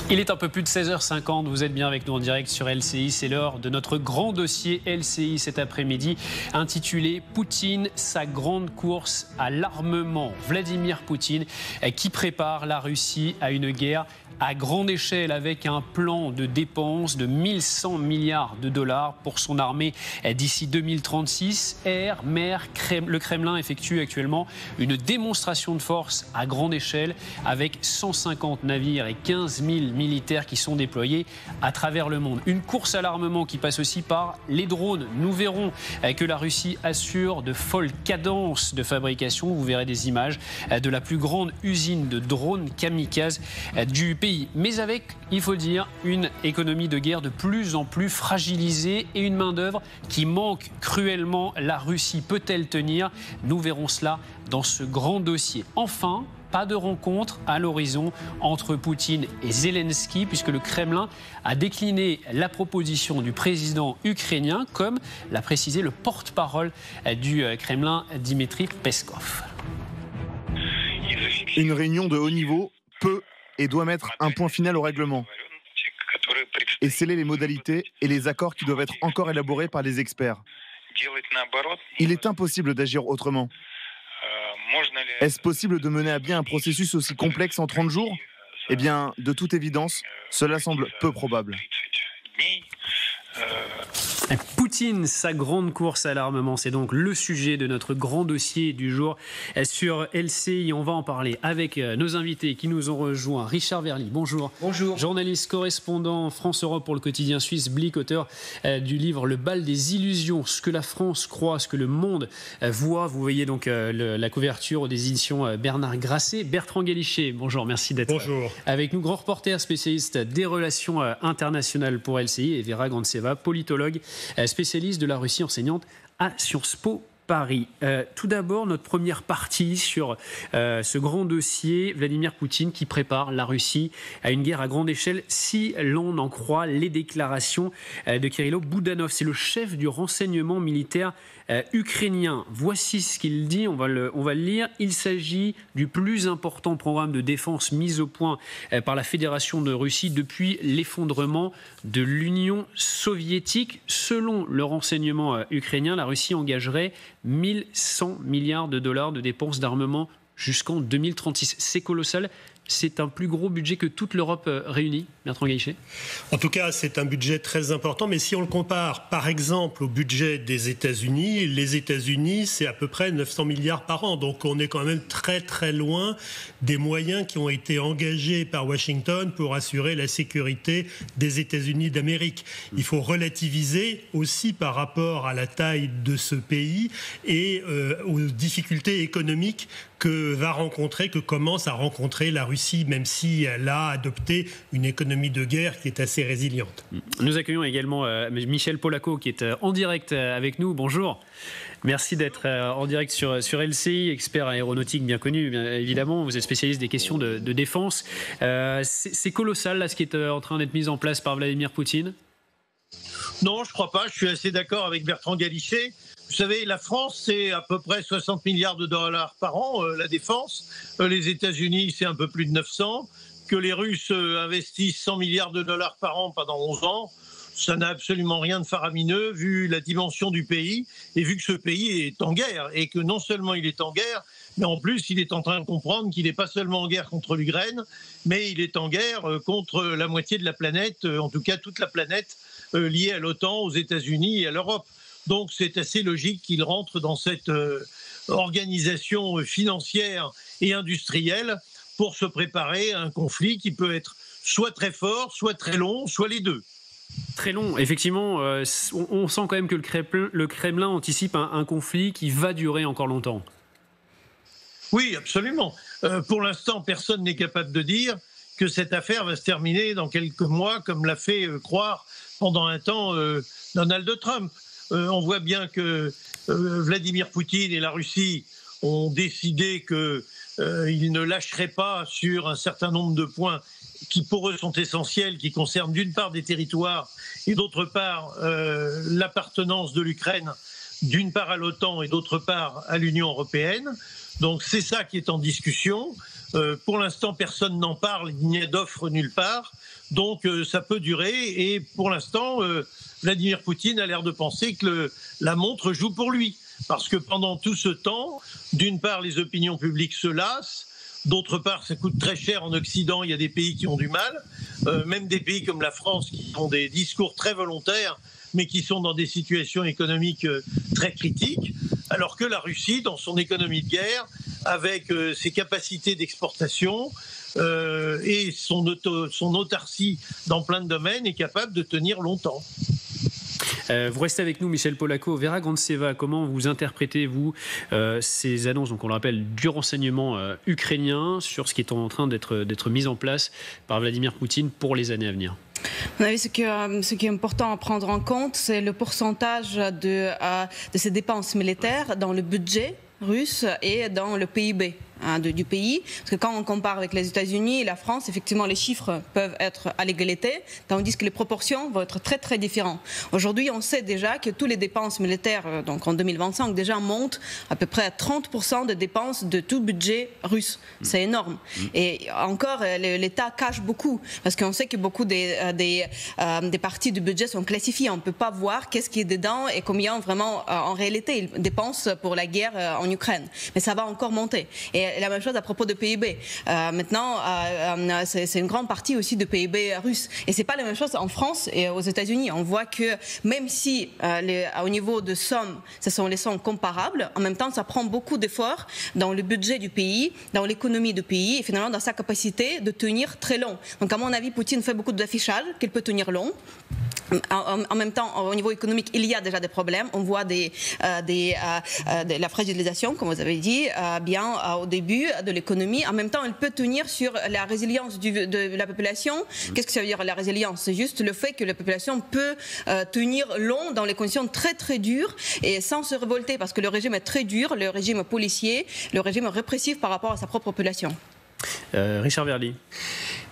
Il est un peu plus de 16h50, vous êtes bien avec nous en direct sur LCI, c'est l'heure de notre grand dossier LCI cet après-midi intitulé « Poutine, sa grande course à l'armement ». Vladimir Poutine qui prépare la Russie à une guerre à grande échelle avec un plan de dépenses de 1100 milliards de dollars pour son armée d'ici 2036. Air, mer, le Kremlin effectue actuellement une démonstration de force à grande échelle avec 150 navires et 15 000 militaires qui sont déployés à travers le monde. Une course à l'armement qui passe aussi par les drones. Nous verrons que la Russie assure de folles cadences de fabrication. Vous verrez des images de la plus grande usine de drones kamikazes du pays. Mais avec, il faut le dire, une économie de guerre de plus en plus fragilisée et une main-d'œuvre qui manque cruellement. La Russie peut-elle tenir? Nous verrons cela dans ce grand dossier. Enfin, pas de rencontre à l'horizon entre Poutine et Zelensky, puisque le Kremlin a décliné la proposition du président ukrainien, comme l'a précisé le porte-parole du Kremlin, Dmitri Peskov. Une réunion de haut niveau peut et doit mettre un point final au règlement et sceller les modalités et les accords qui doivent être encore élaborés par les experts. Il est impossible d'agir autrement. Est-ce possible de mener à bien un processus aussi complexe en 30 jours ? Eh bien, de toute évidence, cela semble peu probable. Poutine, sa grande course à l'armement, c'est donc le sujet de notre grand dossier du jour sur LCI. On va en parler avec nos invités qui nous ont rejoints. Richard Verly, bonjour. Bonjour. Journaliste, correspondant France-Europe pour le quotidien suisse Blick, auteur du livre Le bal des illusions, ce que la France croit, ce que le monde voit. Vous voyez donc la couverture des éditions Bernard Grasset. Bertrand Galichet, bonjour, merci d'être avec nous. Grand reporter spécialiste des relations internationales pour LCI, et Vera Grandseva, politologue, spécialiste de la Russie, enseignante à Sciences Po Paris. Tout d'abord, notre première partie sur ce grand dossier, Vladimir Poutine qui prépare la Russie à une guerre à grande échelle, si l'on en croit les déclarations de Kirilo Boudanov. C'est le chef du renseignement militaire ukrainien. Voici ce qu'il dit, on va le lire. Il s'agit du plus important programme de défense mis au point par la Fédération de Russie depuis l'effondrement de l'Union soviétique. Selon le renseignement ukrainien, la Russie engagerait 1100 milliards de dollars de dépenses d'armement jusqu'en 2036. C'est colossal. C'est un plus gros budget que toute l'Europe réunie, Bertrand Galichet. En tout cas, c'est un budget très important. Mais si on le compare, par exemple, au budget des États-Unis, les États-Unis, c'est à peu près 900 milliards par an. Donc, on est quand même très, très loin des moyens qui ont été engagés par Washington pour assurer la sécurité des États-Unis d'Amérique. Il faut relativiser aussi par rapport à la taille de ce pays et aux difficultés économiques que commence à rencontrer la Russie, même si elle a adopté une économie de guerre qui est assez résiliente. Nous accueillons également Michel Polaco qui est en direct avec nous. Bonjour. Merci d'être en direct sur LCI, expert aéronautique bien connu, bien évidemment. Vous êtes spécialiste des questions de défense. C'est colossal là, ce qui est en train d'être mis en place par Vladimir Poutine? Non, je ne crois pas. Je suis assez d'accord avec Bertrand Galichet. Vous savez, la France, c'est à peu près 60 milliards de dollars par an, la défense. Les États-Unis, c'est un peu plus de 900. Que les Russes investissent 100 milliards de dollars par an pendant 11 ans, ça n'a absolument rien de faramineux, vu la dimension du pays, et vu que ce pays est en guerre, et que non seulement il est en guerre, mais en plus, il est en train de comprendre qu'il n'est pas seulement en guerre contre l'Ukraine, mais il est en guerre contre la moitié de la planète, en tout cas toute la planète liée à l'OTAN, aux États-Unis et à l'Europe. Donc c'est assez logique qu'il rentre dans cette organisation financière et industrielle pour se préparer à un conflit qui peut être soit très fort, soit très long, soit les deux. Très long, effectivement, on sent quand même que le Kremlin anticipe un conflit qui va durer encore longtemps. Oui, absolument. Pour l'instant, personne n'est capable de dire que cette affaire va se terminer dans quelques mois, comme l'a fait croire pendant un temps Donald Trump. On voit bien que Vladimir Poutine et la Russie ont décidé qu'ils ne lâcheraient pas sur un certain nombre de points qui pour eux sont essentiels, qui concernent d'une part des territoires et d'autre part l'appartenance de l'Ukraine, d'une part à l'OTAN et d'autre part à l'Union européenne. Donc c'est ça qui est en discussion. Pour l'instant, personne n'en parle, il n'y a d'offre nulle part. Donc ça peut durer et pour l'instant, Vladimir Poutine a l'air de penser que la montre joue pour lui. Parce que pendant tout ce temps, d'une part, les opinions publiques se lassent, d'autre part, ça coûte très cher en Occident, il y a des pays qui ont du mal, même des pays comme la France qui ont des discours très volontaires, mais qui sont dans des situations économiques très critiques, alors que la Russie, dans son économie de guerre, avec ses capacités d'exportation et son autarcie dans plein de domaines, est capable de tenir longtemps. Vous restez avec nous, Michel Polacco. Vera Grantseva, comment vous interprétez-vous ces annonces, donc on le rappelle, du renseignement ukrainien sur ce qui est en train d'être mis en place par Vladimir Poutine pour les années à venir? Ce qui est important à prendre en compte, c'est le pourcentage de ces dépenses militaires dans le budget russe et dans le PIB du pays. Parce que quand on compare avec les États-Unis et la France, effectivement, les chiffres peuvent être à l'égalité, tandis que les proportions vont être très, très différentes. Aujourd'hui, on sait déjà que toutes les dépenses militaires, donc en 2025, déjà montent à peu près à 30% de dépenses de tout budget russe. C'est énorme. Et encore, l'État cache beaucoup, parce qu'on sait que beaucoup des parties du budget sont classifiées. On ne peut pas voir qu'est-ce qui est dedans et combien vraiment, en réalité, ils dépensent pour la guerre en Ukraine. Mais ça va encore monter. Et la même chose à propos de PIB. Maintenant, c'est une grande partie aussi de PIB russe. Et c'est pas la même chose en France et aux États-Unis. On voit que même si au niveau de sommes, ce sont les sommes comparables, en même temps, ça prend beaucoup d'efforts dans le budget du pays, dans l'économie du pays et finalement dans sa capacité de tenir très long. Donc à mon avis, Poutine fait beaucoup d'affichage qu'il peut tenir long. En même temps, au niveau économique, il y a déjà des problèmes. On voit de la fragilisation, comme vous avez dit, bien au début de l'économie. En même temps, il peut tenir sur la résilience de la population. Qu'est-ce que ça veut dire la résilience? C'est juste le fait que la population peut tenir long dans les conditions très très dures et sans se révolter, parce que le régime est très dur, le régime policier, le régime répressif par rapport à sa propre population. Richard Verly.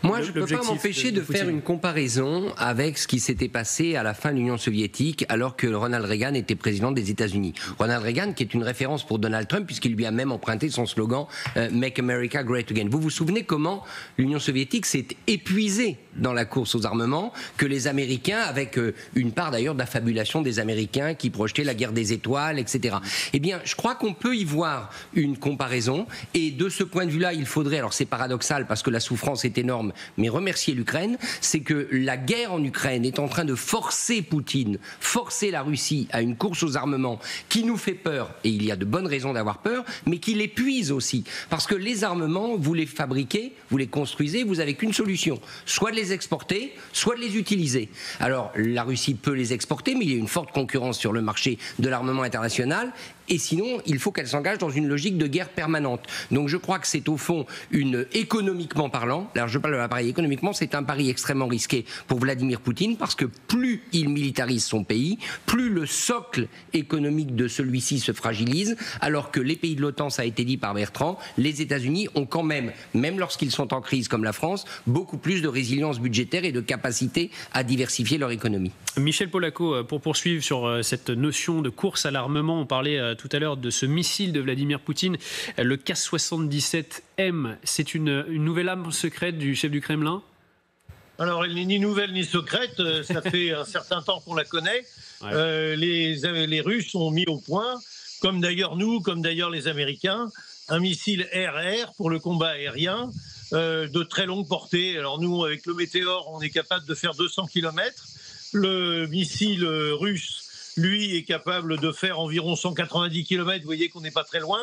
Moi, je ne peux pas m'empêcher de faire une comparaison avec ce qui s'était passé à la fin de l'Union soviétique, alors que Ronald Reagan était président des États-Unis. Ronald Reagan, qui est une référence pour Donald Trump, puisqu'il lui a même emprunté son slogan Make America Great Again. Vous vous souvenez comment l'Union soviétique s'est épuisée dans la course aux armements, que les Américains, avec une part d'ailleurs d'affabulation des Américains qui projetaient la guerre des étoiles, etc. Eh bien, je crois qu'on peut y voir une comparaison, et de ce point de vue-là, il faudrait, alors c'est paradoxal parce que la souffrance est énorme, mais remercier l'Ukraine, c'est que la guerre en Ukraine est en train de forcer Poutine, forcer la Russie à une course aux armements qui nous fait peur, et il y a de bonnes raisons d'avoir peur, mais qui l'épuise aussi. Parce que les armements, vous les fabriquez, vous les construisez, vous n'avez qu'une solution, soit de les exporter, soit de les utiliser. Alors, la Russie peut les exporter, mais il y a une forte concurrence sur le marché de l'armement international, et sinon, il faut qu'elle s'engage dans une logique de guerre permanente. Donc je crois que c'est au fond, économiquement parlant, alors je parle de l'appareil économiquement, c'est un pari extrêmement risqué pour Vladimir Poutine, parce que plus il militarise son pays, plus le socle économique de celui-ci se fragilise, alors que les pays de l'OTAN, ça a été dit par Bertrand, les États-Unis ont quand même lorsqu'ils sont en crise comme la France, beaucoup plus de résilience budgétaire et de capacité à diversifier leur économie. Michel Polacco, pour poursuivre sur cette notion de course à l'armement, on parlait tout à l'heure de ce missile de Vladimir Poutine, le K-77M. C'est une nouvelle arme secrète du chef du Kremlin? Alors, elle n'est ni nouvelle ni secrète, ça fait un certain temps qu'on la connaît. Ouais. Les Russes ont mis au point, comme d'ailleurs nous, comme d'ailleurs les Américains, un missile air-air pour le combat aérien de très longue portée. Alors nous, avec le Météor, on est capable de faire 200 km. Le missile russe, lui, est capable de faire environ 190 km. Vous voyez qu'on n'est pas très loin.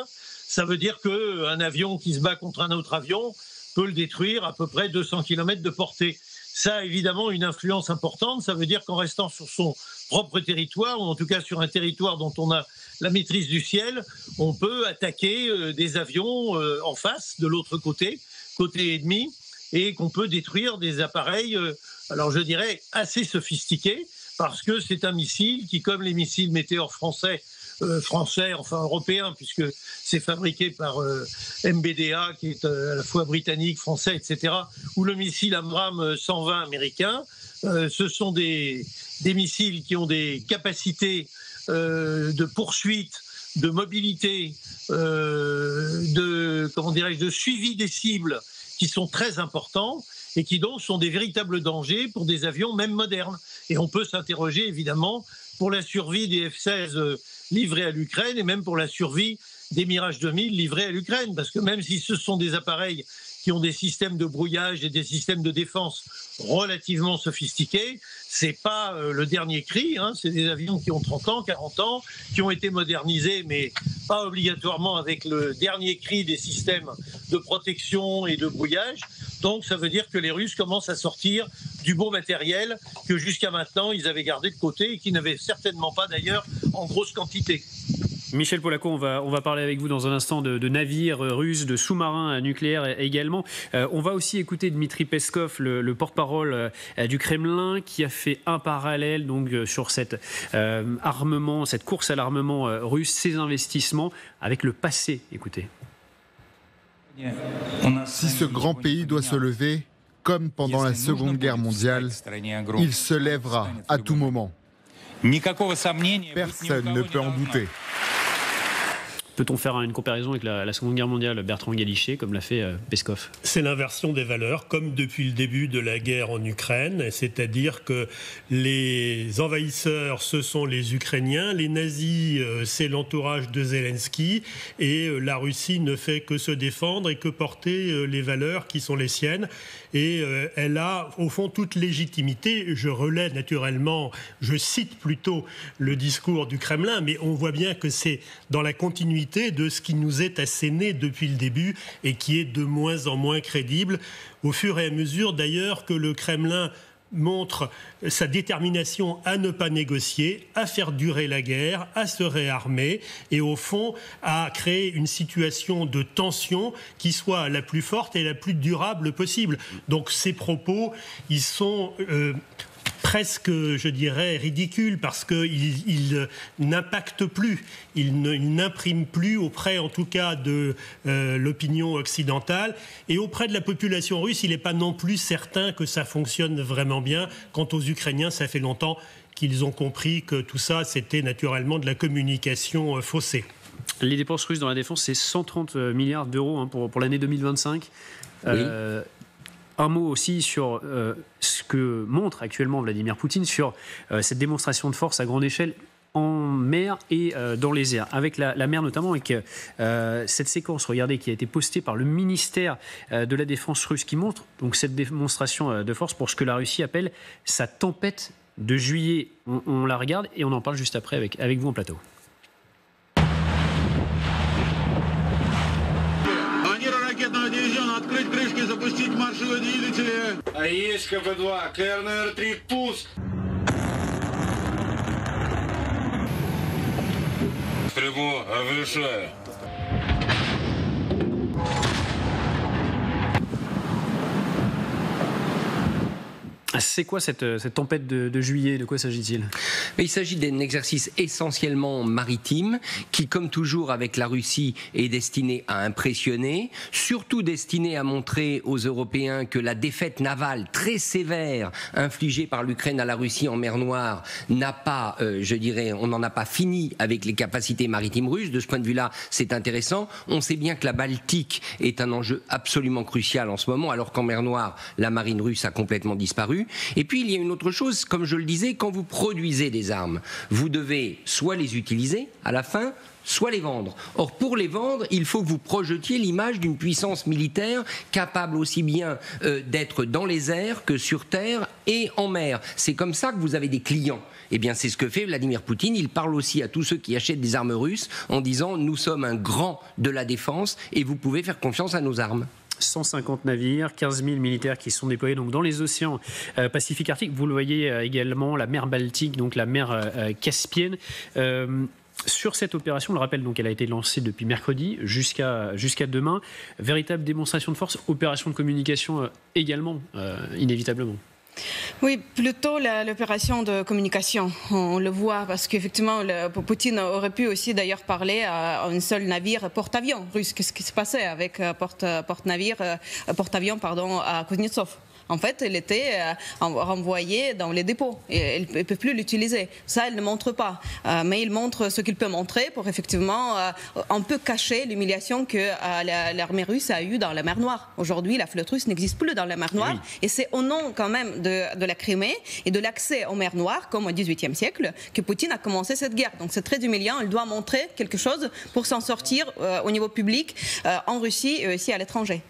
Ça veut dire qu'un avion qui se bat contre un autre avion peut le détruire à peu près 200 km de portée. Ça a évidemment une influence importante. Ça veut dire qu'en restant sur son propre territoire, ou en tout cas sur un territoire dont on a la maîtrise du ciel, on peut attaquer des avions en face, de l'autre côté ennemi, et qu'on peut détruire des appareils, alors je dirais, assez sophistiqués, parce que c'est un missile qui, comme les missiles Météor français, enfin européens, puisque c'est fabriqué par MBDA, qui est à la fois britannique, français, etc., ou le missile Abrams 120 américain. Ce sont des missiles qui ont des capacités de poursuite de mobilité, de suivi des cibles qui sont très importants et qui donc sont des véritables dangers pour des avions même modernes. Et on peut s'interroger évidemment pour la survie des F-16 livrés à l'Ukraine et même pour la survie des Mirage 2000 livrés à l'Ukraine, parce que même si ce sont des appareils qui ont des systèmes de brouillage et des systèmes de défense relativement sophistiqués, c'est pas le dernier cri, hein, c'est des avions qui ont 30 ans, 40 ans, qui ont été modernisés, mais pas obligatoirement avec le dernier cri des systèmes de protection et de brouillage. Donc ça veut dire que les Russes commencent à sortir du beau matériel que jusqu'à maintenant ils avaient gardé de côté et qu'ils n'avaient certainement pas d'ailleurs en grosse quantité. Michel Polaco, on va parler avec vous dans un instant de navires russes, de sous-marins nucléaires également. On va aussi écouter Dmitri Peskov, le porte-parole du Kremlin, qui a fait un parallèle donc sur cet armement, cette course à l'armement russe, ses investissements avec le passé. Écoutez. Si ce grand pays doit se lever, comme pendant la Seconde Guerre mondiale, il se lèvera à tout moment. Personne ne peut en douter. Peut-on faire une comparaison avec la Seconde Guerre mondiale, Bertrand Galichet, comme l'a fait Peskov? C'est l'inversion des valeurs, comme depuis le début de la guerre en Ukraine, c'est-à-dire que les envahisseurs, ce sont les Ukrainiens, les nazis, c'est l'entourage de Zelensky, et la Russie ne fait que se défendre et que porter les valeurs qui sont les siennes. Et elle a, au fond, toute légitimité. Je relais naturellement, je cite plutôt le discours du Kremlin, mais on voit bien que c'est dans la continuité de ce qui nous est asséné depuis le début et qui est de moins en moins crédible, au fur et à mesure d'ailleurs que le Kremlin montre sa détermination à ne pas négocier, à faire durer la guerre, à se réarmer et au fond à créer une situation de tension qui soit la plus forte et la plus durable possible. Donc ces propos, ils sont presque, je dirais, ridicule parce qu'il n'impacte plus, il n'imprime plus auprès, en tout cas, de l'opinion occidentale. Et auprès de la population russe, il n'est pas non plus certain que ça fonctionne vraiment bien. Quant aux Ukrainiens, ça fait longtemps qu'ils ont compris que tout ça, c'était naturellement de la communication faussée. Les dépenses russes dans la défense, c'est 130 milliards d'euros pour l'année 2025. Oui. Un mot aussi sur ce que montre actuellement Vladimir Poutine sur cette démonstration de force à grande échelle en mer et dans les airs, avec la mer notamment, avec cette séquence, regardez, qui a été postée par le ministère de la Défense russe, qui montre donc cette démonstration de force pour ce que la Russie appelle sa tempête de juillet. On la regarde et on en parle juste après avec vous en plateau. Открыть крышки, запустить маршевые двигатели. А есть КП-2, КРНР-3, пуск. Прибор, разрешаю. C'est quoi cette tempête de juillet? De quoi s'agit-il? Il s'agit d'un exercice essentiellement maritime qui, comme toujours avec la Russie, est destiné à impressionner, surtout destiné à montrer aux Européens que la défaite navale très sévère infligée par l'Ukraine à la Russie en mer Noire n'a pas, je dirais, on n'en a pas fini avec les capacités maritimes russes. De ce point de vue-là, c'est intéressant. On sait bien que la Baltique est un enjeu absolument crucial en ce moment, alors qu'en mer Noire, la marine russe a complètement disparu. Et puis il y a une autre chose, comme je le disais, quand vous produisez des armes, vous devez soit les utiliser à la fin, soit les vendre. Or, pour les vendre, il faut que vous projetiez l'image d'une puissance militaire capable aussi bien d'être dans les airs que sur terre et en mer. C'est comme ça que vous avez des clients. Eh bien, c'est ce que fait Vladimir Poutine. Il parle aussi à tous ceux qui achètent des armes russes en disant « Nous sommes un grand de la défense et vous pouvez faire confiance à nos armes ». 150 navires, 15 000 militaires qui sont déployés donc dans les océans Pacifique, Arctique. Vous le voyez également, la mer Baltique, donc la mer Caspienne. Sur cette opération, on le rappelle, donc elle a été lancée depuis mercredi jusqu'à demain. Véritable démonstration de force, opération de communication également, inévitablement. Oui, plutôt l'opération de communication, on le voit, parce qu'effectivement, Poutine aurait pu aussi d'ailleurs parler à un seul navire porte-avions russe. Qu'est-ce qui se passait avec porte-avions à Kuznetsov en fait, elle était renvoyée dans les dépôts. Et elle ne peut plus l'utiliser. Ça, elle ne montre pas. Mais il montre ce qu'il peut montrer pour effectivement un peu cacher l'humiliation que l'armée russe a eue dans la mer Noire. Aujourd'hui, la flotte russe n'existe plus dans la mer Noire. Oui. Et c'est au nom quand même de la Crimée et de l'accès aux mers Noires, comme au XVIIIe siècle, que Poutine a commencé cette guerre. Donc c'est très humiliant. Il doit montrer quelque chose pour s'en sortir au niveau public, en Russie et aussi à l'étranger.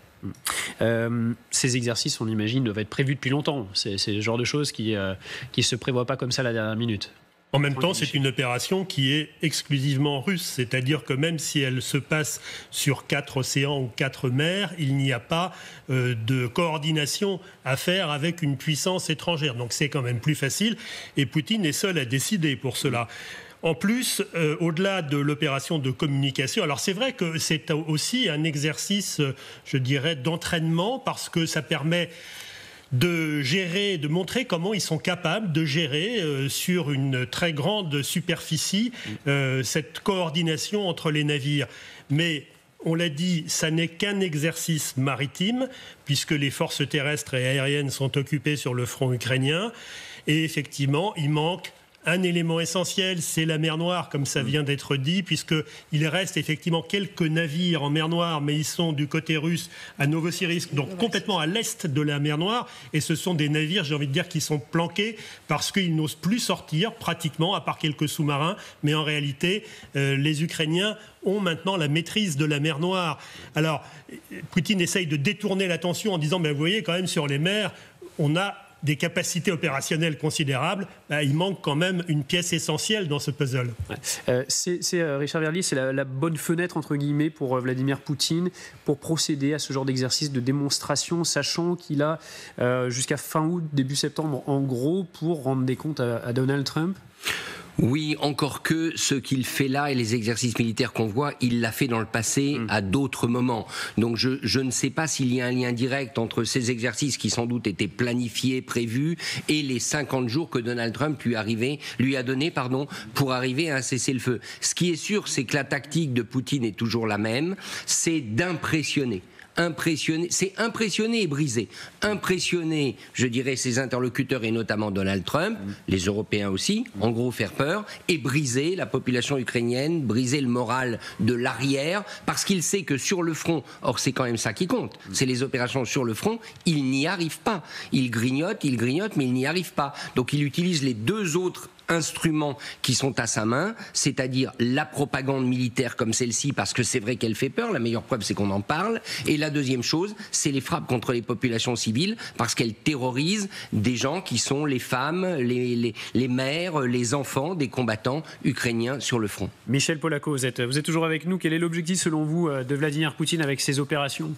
Ces exercices, on imagine, doivent être prévus depuis longtemps. C'est le genre de choses qui ne se prévoient pas comme ça à la dernière minute. En même temps, c'est une opération qui est exclusivement russe, c'est-à-dire que même si elle se passe sur 4 océans ou 4 mers, il n'y a pas de coordination à faire avec une puissance étrangère. Donc c'est quand même plus facile et Poutine est seul à décider pour cela. En plus, au-delà de l'opération de communication, alors c'est vrai que c'est aussi un exercice, je dirais, d'entraînement parce que ça permet de gérer, de montrer comment ils sont capables de gérer sur une très grande superficie cette coordination entre les navires. Mais on l'a dit, ça n'est qu'un exercice maritime puisque les forces terrestres et aériennes sont occupées sur le front ukrainien et effectivement, il manque un élément essentiel, c'est la mer Noire, comme ça vient d'être dit, puisqu'il reste effectivement quelques navires en mer Noire, mais ils sont du côté russe à Novosibirsk, donc complètement à l'est de la mer Noire, et ce sont des navires, j'ai envie de dire, qui sont planqués parce qu'ils n'osent plus sortir, pratiquement, à part quelques sous-marins, mais en réalité, les Ukrainiens ont maintenant la maîtrise de la mer Noire. Alors, Poutine essaye de détourner l'attention en disant, vous voyez, quand même, sur les mers, on a des capacités opérationnelles considérables, il manque quand même une pièce essentielle dans ce puzzle. Richard Verlier, c'est la bonne fenêtre, entre guillemets, pour Vladimir Poutine, pour procéder à ce genre d'exercice de démonstration, sachant qu'il a jusqu'à fin août, début septembre, en gros, pour rendre des comptes à Donald Trump. Oui, encore que ce qu'il fait là et les exercices militaires qu'on voit, il l'a fait dans le passé à d'autres moments. Donc je ne sais pas s'il y a un lien direct entre ces exercices qui sans doute étaient planifiés, prévus, et les 50 jours que Donald Trump lui a donné pour arriver à un cessez-le-feu. Ce qui est sûr, c'est que la tactique de Poutine est toujours la même, c'est d'impressionner. C'est impressionner et briser. Impressionner, je dirais, ses interlocuteurs et notamment Donald Trump, les Européens aussi, en gros faire peur, et briser la population ukrainienne, briser le moral de l'arrière, parce qu'il sait que sur le front, or c'est quand même ça qui compte, c'est les opérations sur le front, il n'y arrive pas. Il grignote, mais il n'y arrive pas. Donc il utilise les deux autres instruments qui sont à sa main, c'est-à-dire la propagande militaire comme celle-ci, parce que c'est vrai qu'elle fait peur, la meilleure preuve c'est qu'on en parle, et la deuxième chose, c'est les frappes contre les populations civiles, parce qu'elle terrorise des gens qui sont les femmes, les mères, les enfants des combattants ukrainiens sur le front. Michel Polaco, vous êtes toujours avec nous. Quel est l'objectif selon vous de Vladimir Poutine avec ses opérations ?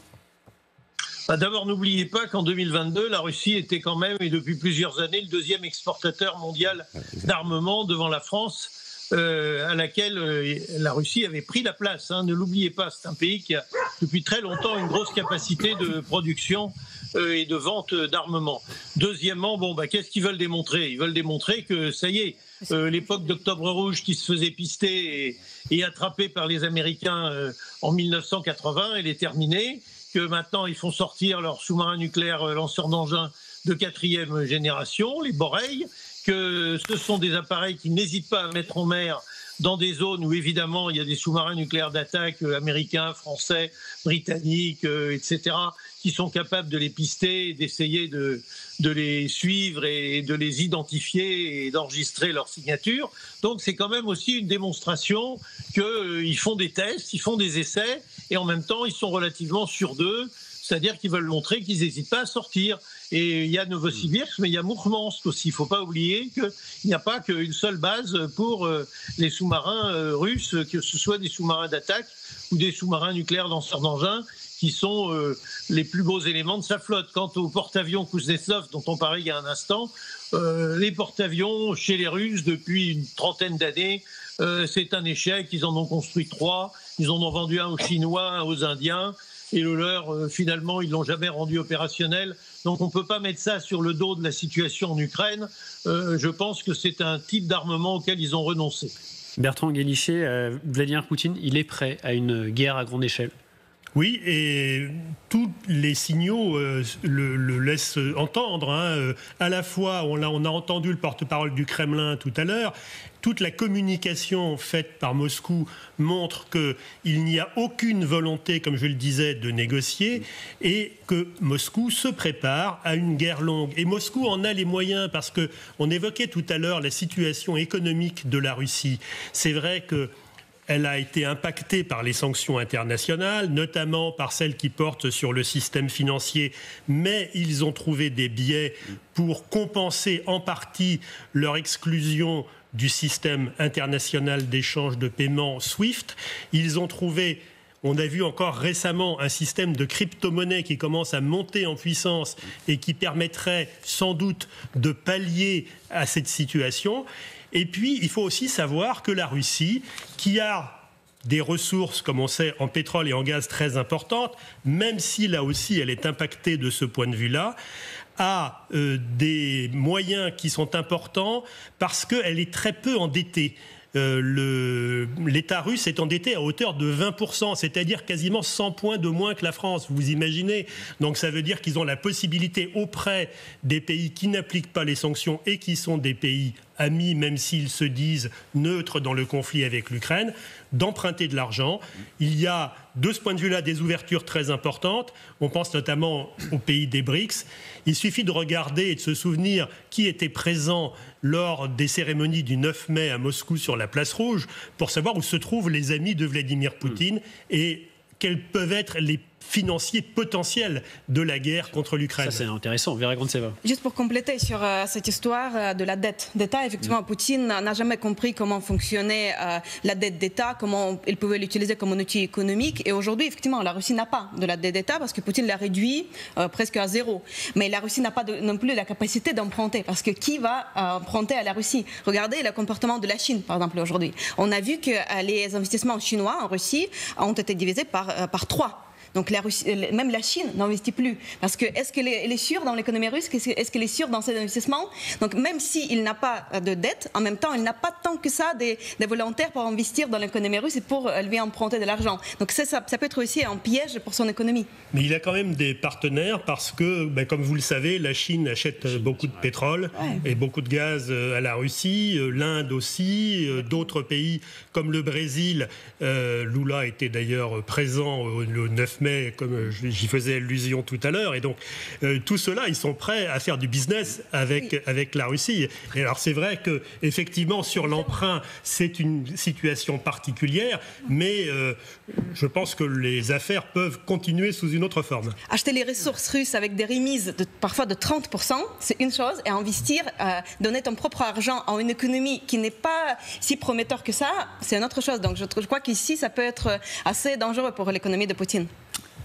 D'abord, n'oubliez pas qu'en 2022, la Russie était quand même, et depuis plusieurs années, le deuxième exportateur mondial d'armement devant la France, à laquelle la Russie avait pris la place. Ne l'oubliez pas, c'est un pays qui a depuis très longtemps une grosse capacité de production et de vente d'armement. Deuxièmement, qu'est-ce qu'ils veulent démontrer ? Ils veulent démontrer que ça y est, l'époque d'Octobre Rouge qui se faisait pister et attraper par les Américains en 1980, elle est terminée. Que maintenant ils font sortir leurs sous-marins nucléaires lanceurs d'engins de 4e génération, les Borei, que ce sont des appareils qui n'hésitent pas à mettre en mer dans des zones où évidemment il y a des sous-marins nucléaires d'attaque américains, français, britanniques, etc., qui sont capables de les pister et d'essayer de les suivre et de les identifier et d'enregistrer leur signature. Donc c'est quand même aussi une démonstration qu'ils font des tests, ils font des essais, et en même temps ils sont relativement sûrs d'eux, c'est-à-dire qu'ils veulent montrer qu'ils n'hésitent pas à sortir. Et il y a Novosibirsk, mais il y a Mourmansk aussi. Il ne faut pas oublier qu'il n'y a pas qu'une seule base pour les sous-marins russes, que ce soit des sous-marins d'attaque ou des sous-marins nucléaires lanceurs d'engins, qui sont les plus beaux éléments de sa flotte. Quant aux porte-avions Kuznetsov, dont on parlait il y a un instant, les porte-avions chez les Russes, depuis une trentaine d'années, c'est un échec. Ils en ont construit 3. Ils en ont vendu un aux Chinois, un aux Indiens. Et le leur, finalement, ils ne l'ont jamais rendu opérationnel. Donc on ne peut pas mettre ça sur le dos de la situation en Ukraine. Je pense que c'est un type d'armement auquel ils ont renoncé. Bertrand Guélichet, Vladimir Poutine, il est prêt à une guerre à grande échelle ? Oui, et tous les signaux le laissent entendre. À la fois, on a entendu le porte-parole du Kremlin tout à l'heure, toute la communication faite par Moscou montre qu'il n'y a aucune volonté, comme je le disais, de négocier et que Moscou se prépare à une guerre longue. Et Moscou en a les moyens parce qu'on évoquait tout à l'heure la situation économique de la Russie. C'est vrai qu'elle a été impactée par les sanctions internationales, notamment par celles qui portent sur le système financier, mais ils ont trouvé des biais pour compenser en partie leur exclusion du système international d'échange de paiement SWIFT. Ils ont trouvé, on a vu encore récemment, un système de crypto-monnaie qui commence à monter en puissance et qui permettrait sans doute de pallier à cette situation. Et puis, il faut aussi savoir que la Russie, qui a des ressources, comme on sait, en pétrole et en gaz très importantes, même si là aussi elle est impactée de ce point de vue-là, a des moyens qui sont importants parce qu'elle est très peu endettée. L'État russe est endetté à hauteur de 20%, c'est-à-dire quasiment 100 points de moins que la France, vous imaginez. Donc ça veut dire qu'ils ont la possibilité auprès des pays qui n'appliquent pas les sanctions et qui sont des pays amis, même s'ils se disent neutres dans le conflit avec l'Ukraine, d'emprunter de l'argent. Il y a, de ce point de vue-là, des ouvertures très importantes. On pense notamment aux pays des BRICS. Il suffit de regarder et de se souvenir qui était présent lors des cérémonies du 9 mai à Moscou sur la place Rouge pour savoir où se trouvent les amis de Vladimir Poutine et quels peuvent être les financiers potentiels de la guerre contre l'Ukraine. Ça, c'est intéressant. Vera Grantseva. Juste pour compléter sur cette histoire de la dette d'État, effectivement, Poutine n'a jamais compris comment fonctionnait la dette d'État, comment il pouvait l'utiliser comme un outil économique. Et aujourd'hui, effectivement, la Russie n'a pas de la dette d'État parce que Poutine l'a réduit presque à zéro. Mais la Russie n'a pas non plus la capacité d'emprunter parce que qui va emprunter à la Russie? Regardez le comportement de la Chine, par exemple, aujourd'hui. On a vu que les investissements chinois en Russie ont été divisés par 3. Donc la Russie, même la Chine n'investit plus. Parce que est-ce qu'elle est sûre dans l'économie russe? Est-ce qu'elle est sûre dans ses investissements? Donc même s'il n'a pas de dette, en même temps, il n'a pas tant que ça des volontaires pour investir dans l'économie russe et pour lui emprunter de l'argent. Donc ça peut être aussi un piège pour son économie. Mais il a quand même des partenaires parce que, comme vous le savez, la Chine achète beaucoup de pétrole et beaucoup de gaz à la Russie, l'Inde aussi, d'autres pays comme le Brésil. Lula était d'ailleurs présent le 9 mai, comme j'y faisais allusion tout à l'heure. Et donc, tout cela, ils sont prêts à faire du business avec la Russie. Et alors, c'est vrai qu'effectivement, sur l'emprunt, c'est une situation particulière, mais je pense que les affaires peuvent continuer sous une autre forme. Acheter les ressources russes avec des remises parfois de 30%, c'est une chose, et investir, donner ton propre argent en une économie qui n'est pas si prometteur que ça, c'est une autre chose. Donc, je crois qu'ici, ça peut être assez dangereux pour l'économie de Poutine.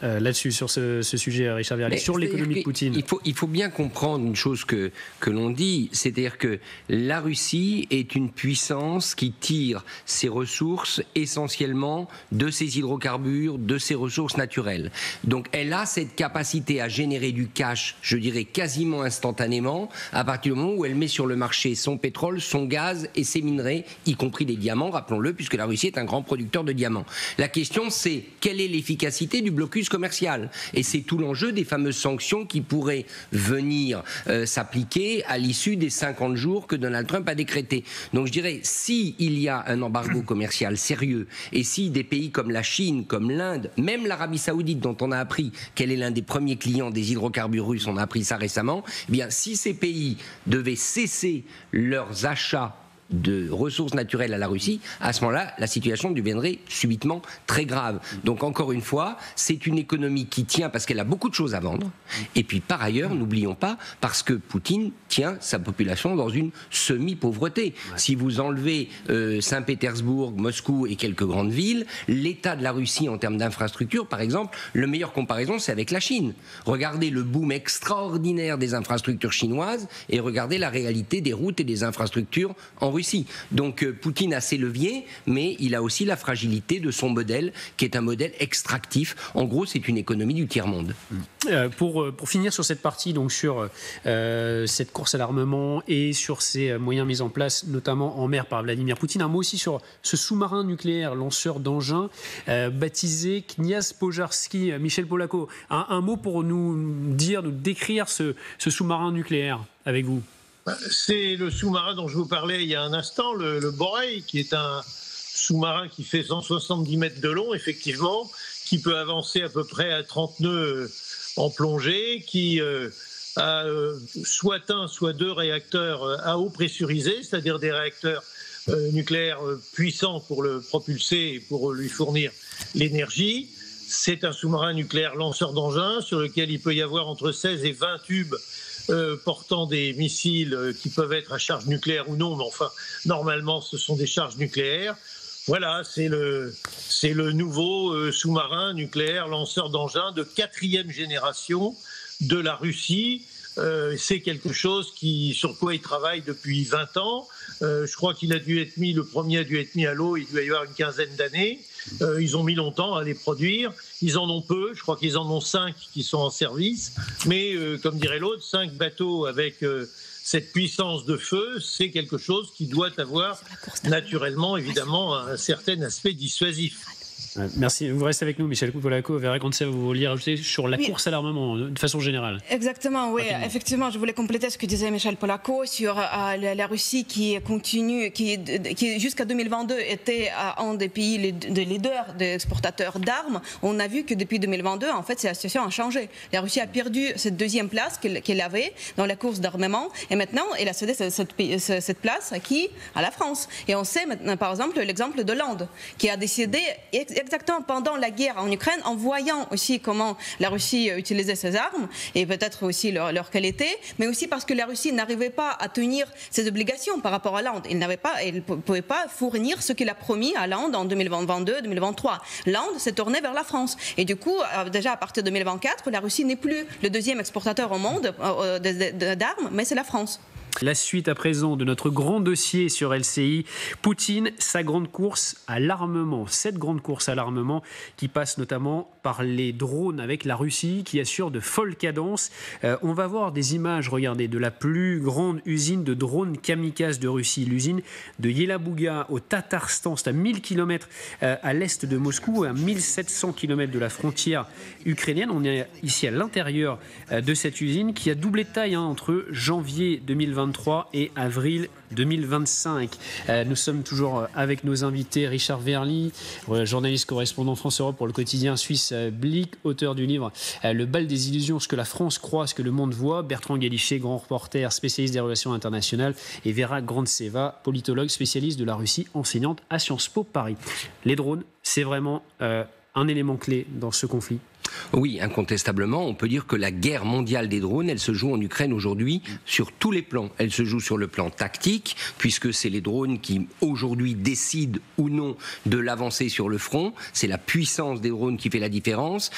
Là-dessus, sur ce sujet, Richard Verlet, sur l'économie de Poutine. Il faut bien comprendre une chose que l'on dit, c'est-à-dire que la Russie est une puissance qui tire ses ressources essentiellement de ses hydrocarbures, de ses ressources naturelles. Donc elle a cette capacité à générer du cash, je dirais quasiment instantanément, à partir du moment où elle met sur le marché son pétrole, son gaz et ses minerais, y compris des diamants, rappelons-le, puisque la Russie est un grand producteur de diamants. La question, c'est quelle est l'efficacité du blocus commercial. Et c'est tout l'enjeu des fameuses sanctions qui pourraient venir s'appliquer à l'issue des 50 jours que Donald Trump a décrétés. Donc je dirais, s'il y a un embargo commercial sérieux, et si des pays comme la Chine, comme l'Inde, même l'Arabie Saoudite, dont on a appris qu'elle est l'un des premiers clients des hydrocarbures russes, on a appris ça récemment, eh bien si ces pays devaient cesser leurs achats de ressources naturelles à la Russie, à ce moment-là, la situation deviendrait subitement très grave. Donc encore une fois, c'est une économie qui tient parce qu'elle a beaucoup de choses à vendre. Et puis par ailleurs, n'oublions pas, parce que Poutine tient sa population dans une semi-pauvreté. Si vous enlevez Saint-Pétersbourg, Moscou et quelques grandes villes, l'état de la Russie en termes d'infrastructures, par exemple, le meilleur comparaison, c'est avec la Chine. Regardez le boom extraordinaire des infrastructures chinoises et regardez la réalité des routes et des infrastructures en Russie. Russie. Donc Poutine a ses leviers, mais il a aussi la fragilité de son modèle, qui est un modèle extractif. En gros, c'est une économie du tiers-monde. Pour finir sur cette partie, donc sur cette course à l'armement et sur ces moyens mis en place, notamment en mer par Vladimir Poutine, un mot aussi sur ce sous-marin nucléaire lanceur d'engins baptisé Kniaz Pojarski. Michel Polaco, un mot pour nous décrire ce sous-marin nucléaire avec vous. C'est le sous-marin dont je vous parlais il y a un instant, le Borei, qui est un sous-marin qui fait 170 mètres de long, effectivement, qui peut avancer à peu près à 30 nœuds en plongée, qui a soit un, soit deux réacteurs à eau pressurisée, c'est-à-dire des réacteurs nucléaires puissants pour le propulser et pour lui fournir l'énergie. C'est un sous-marin nucléaire lanceur d'engins sur lequel il peut y avoir entre 16 et 20 tubes portant des missiles qui peuvent être à charge nucléaire ou non, mais enfin, normalement, ce sont des charges nucléaires. Voilà, c'est le nouveau sous-marin nucléaire lanceur d'engins de 4e génération de la Russie. C'est quelque chose sur quoi il travaille depuis 20 ans. Je crois qu'il a dû être mis, le premier a dû être mis à l'eau, il doit y avoir une quinzaine d'années. Ils ont mis longtemps à les produire. Ils en ont peu, je crois qu'ils en ont 5 qui sont en service. Mais comme dirait l'autre, 5 bateaux avec cette puissance de feu, c'est quelque chose qui doit avoir naturellement, évidemment, un certain aspect dissuasif. Merci. Vous restez avec nous, Michel Polaco. Vous verrez quand vous vouliez rajouter sur la course à l'armement, de façon générale. Exactement, oui. Effectivement, je voulais compléter ce que disait Michel Polaco sur la Russie qui continue, qui jusqu'à 2022 était un des pays les leaders des exportateurs d'armes. On a vu que depuis 2022, en fait, la situation a changé. La Russie a perdu cette 2e place qu'elle avait dans la course d'armement, et maintenant, elle a cédé cette place à la France. Et on sait maintenant, par exemple, l'exemple de l'Inde, qui a décidé exactement pendant la guerre en Ukraine, en voyant aussi comment la Russie utilisait ses armes et peut-être aussi leur qualité, mais aussi parce que la Russie n'arrivait pas à tenir ses obligations par rapport à l'Inde. Elle ne pouvait pas fournir ce qu'il a promis à l'Inde en 2022-2023. L'Inde s'est tournée vers la France. Et du coup, déjà à partir de 2024, la Russie n'est plus le 2e exportateur au monde d'armes, mais c'est la France. La suite à présent de notre grand dossier sur LCI, Poutine, sa grande course à l'armement. Cette grande course à l'armement qui passe notamment par les drones avec la Russie qui assure de folles cadences. On va voir des images, regardez, de la plus grande usine de drones kamikazes de Russie, l'usine de Yelabuga au Tatarstan. C'est à 1000 km à l'est de Moscou, à 1700 km de la frontière ukrainienne. On est ici à l'intérieur de cette usine qui a doublé de taille entre janvier 2023 et avril 2025. Nous sommes toujours avec nos invités, Richard Verly, journaliste correspondant France-Europe pour le quotidien suisse Blick, auteur du livre Le bal des illusions, ce que la France croit, ce que le monde voit, Bertrand Galichet, grand reporter, spécialiste des relations internationales, et Vera Grandseva, politologue, spécialiste de la Russie, enseignante à Sciences Po Paris. Les drones, c'est vraiment un élément clé dans ce conflit. Oui, incontestablement, on peut dire que la guerre mondiale des drones, elle se joue en Ukraine aujourd'hui sur tous les plans. Elle se joue sur le plan tactique, puisque c'est les drones qui aujourd'hui décident ou non de l'avancée sur le front. C'est la puissance des drones qui fait la différence.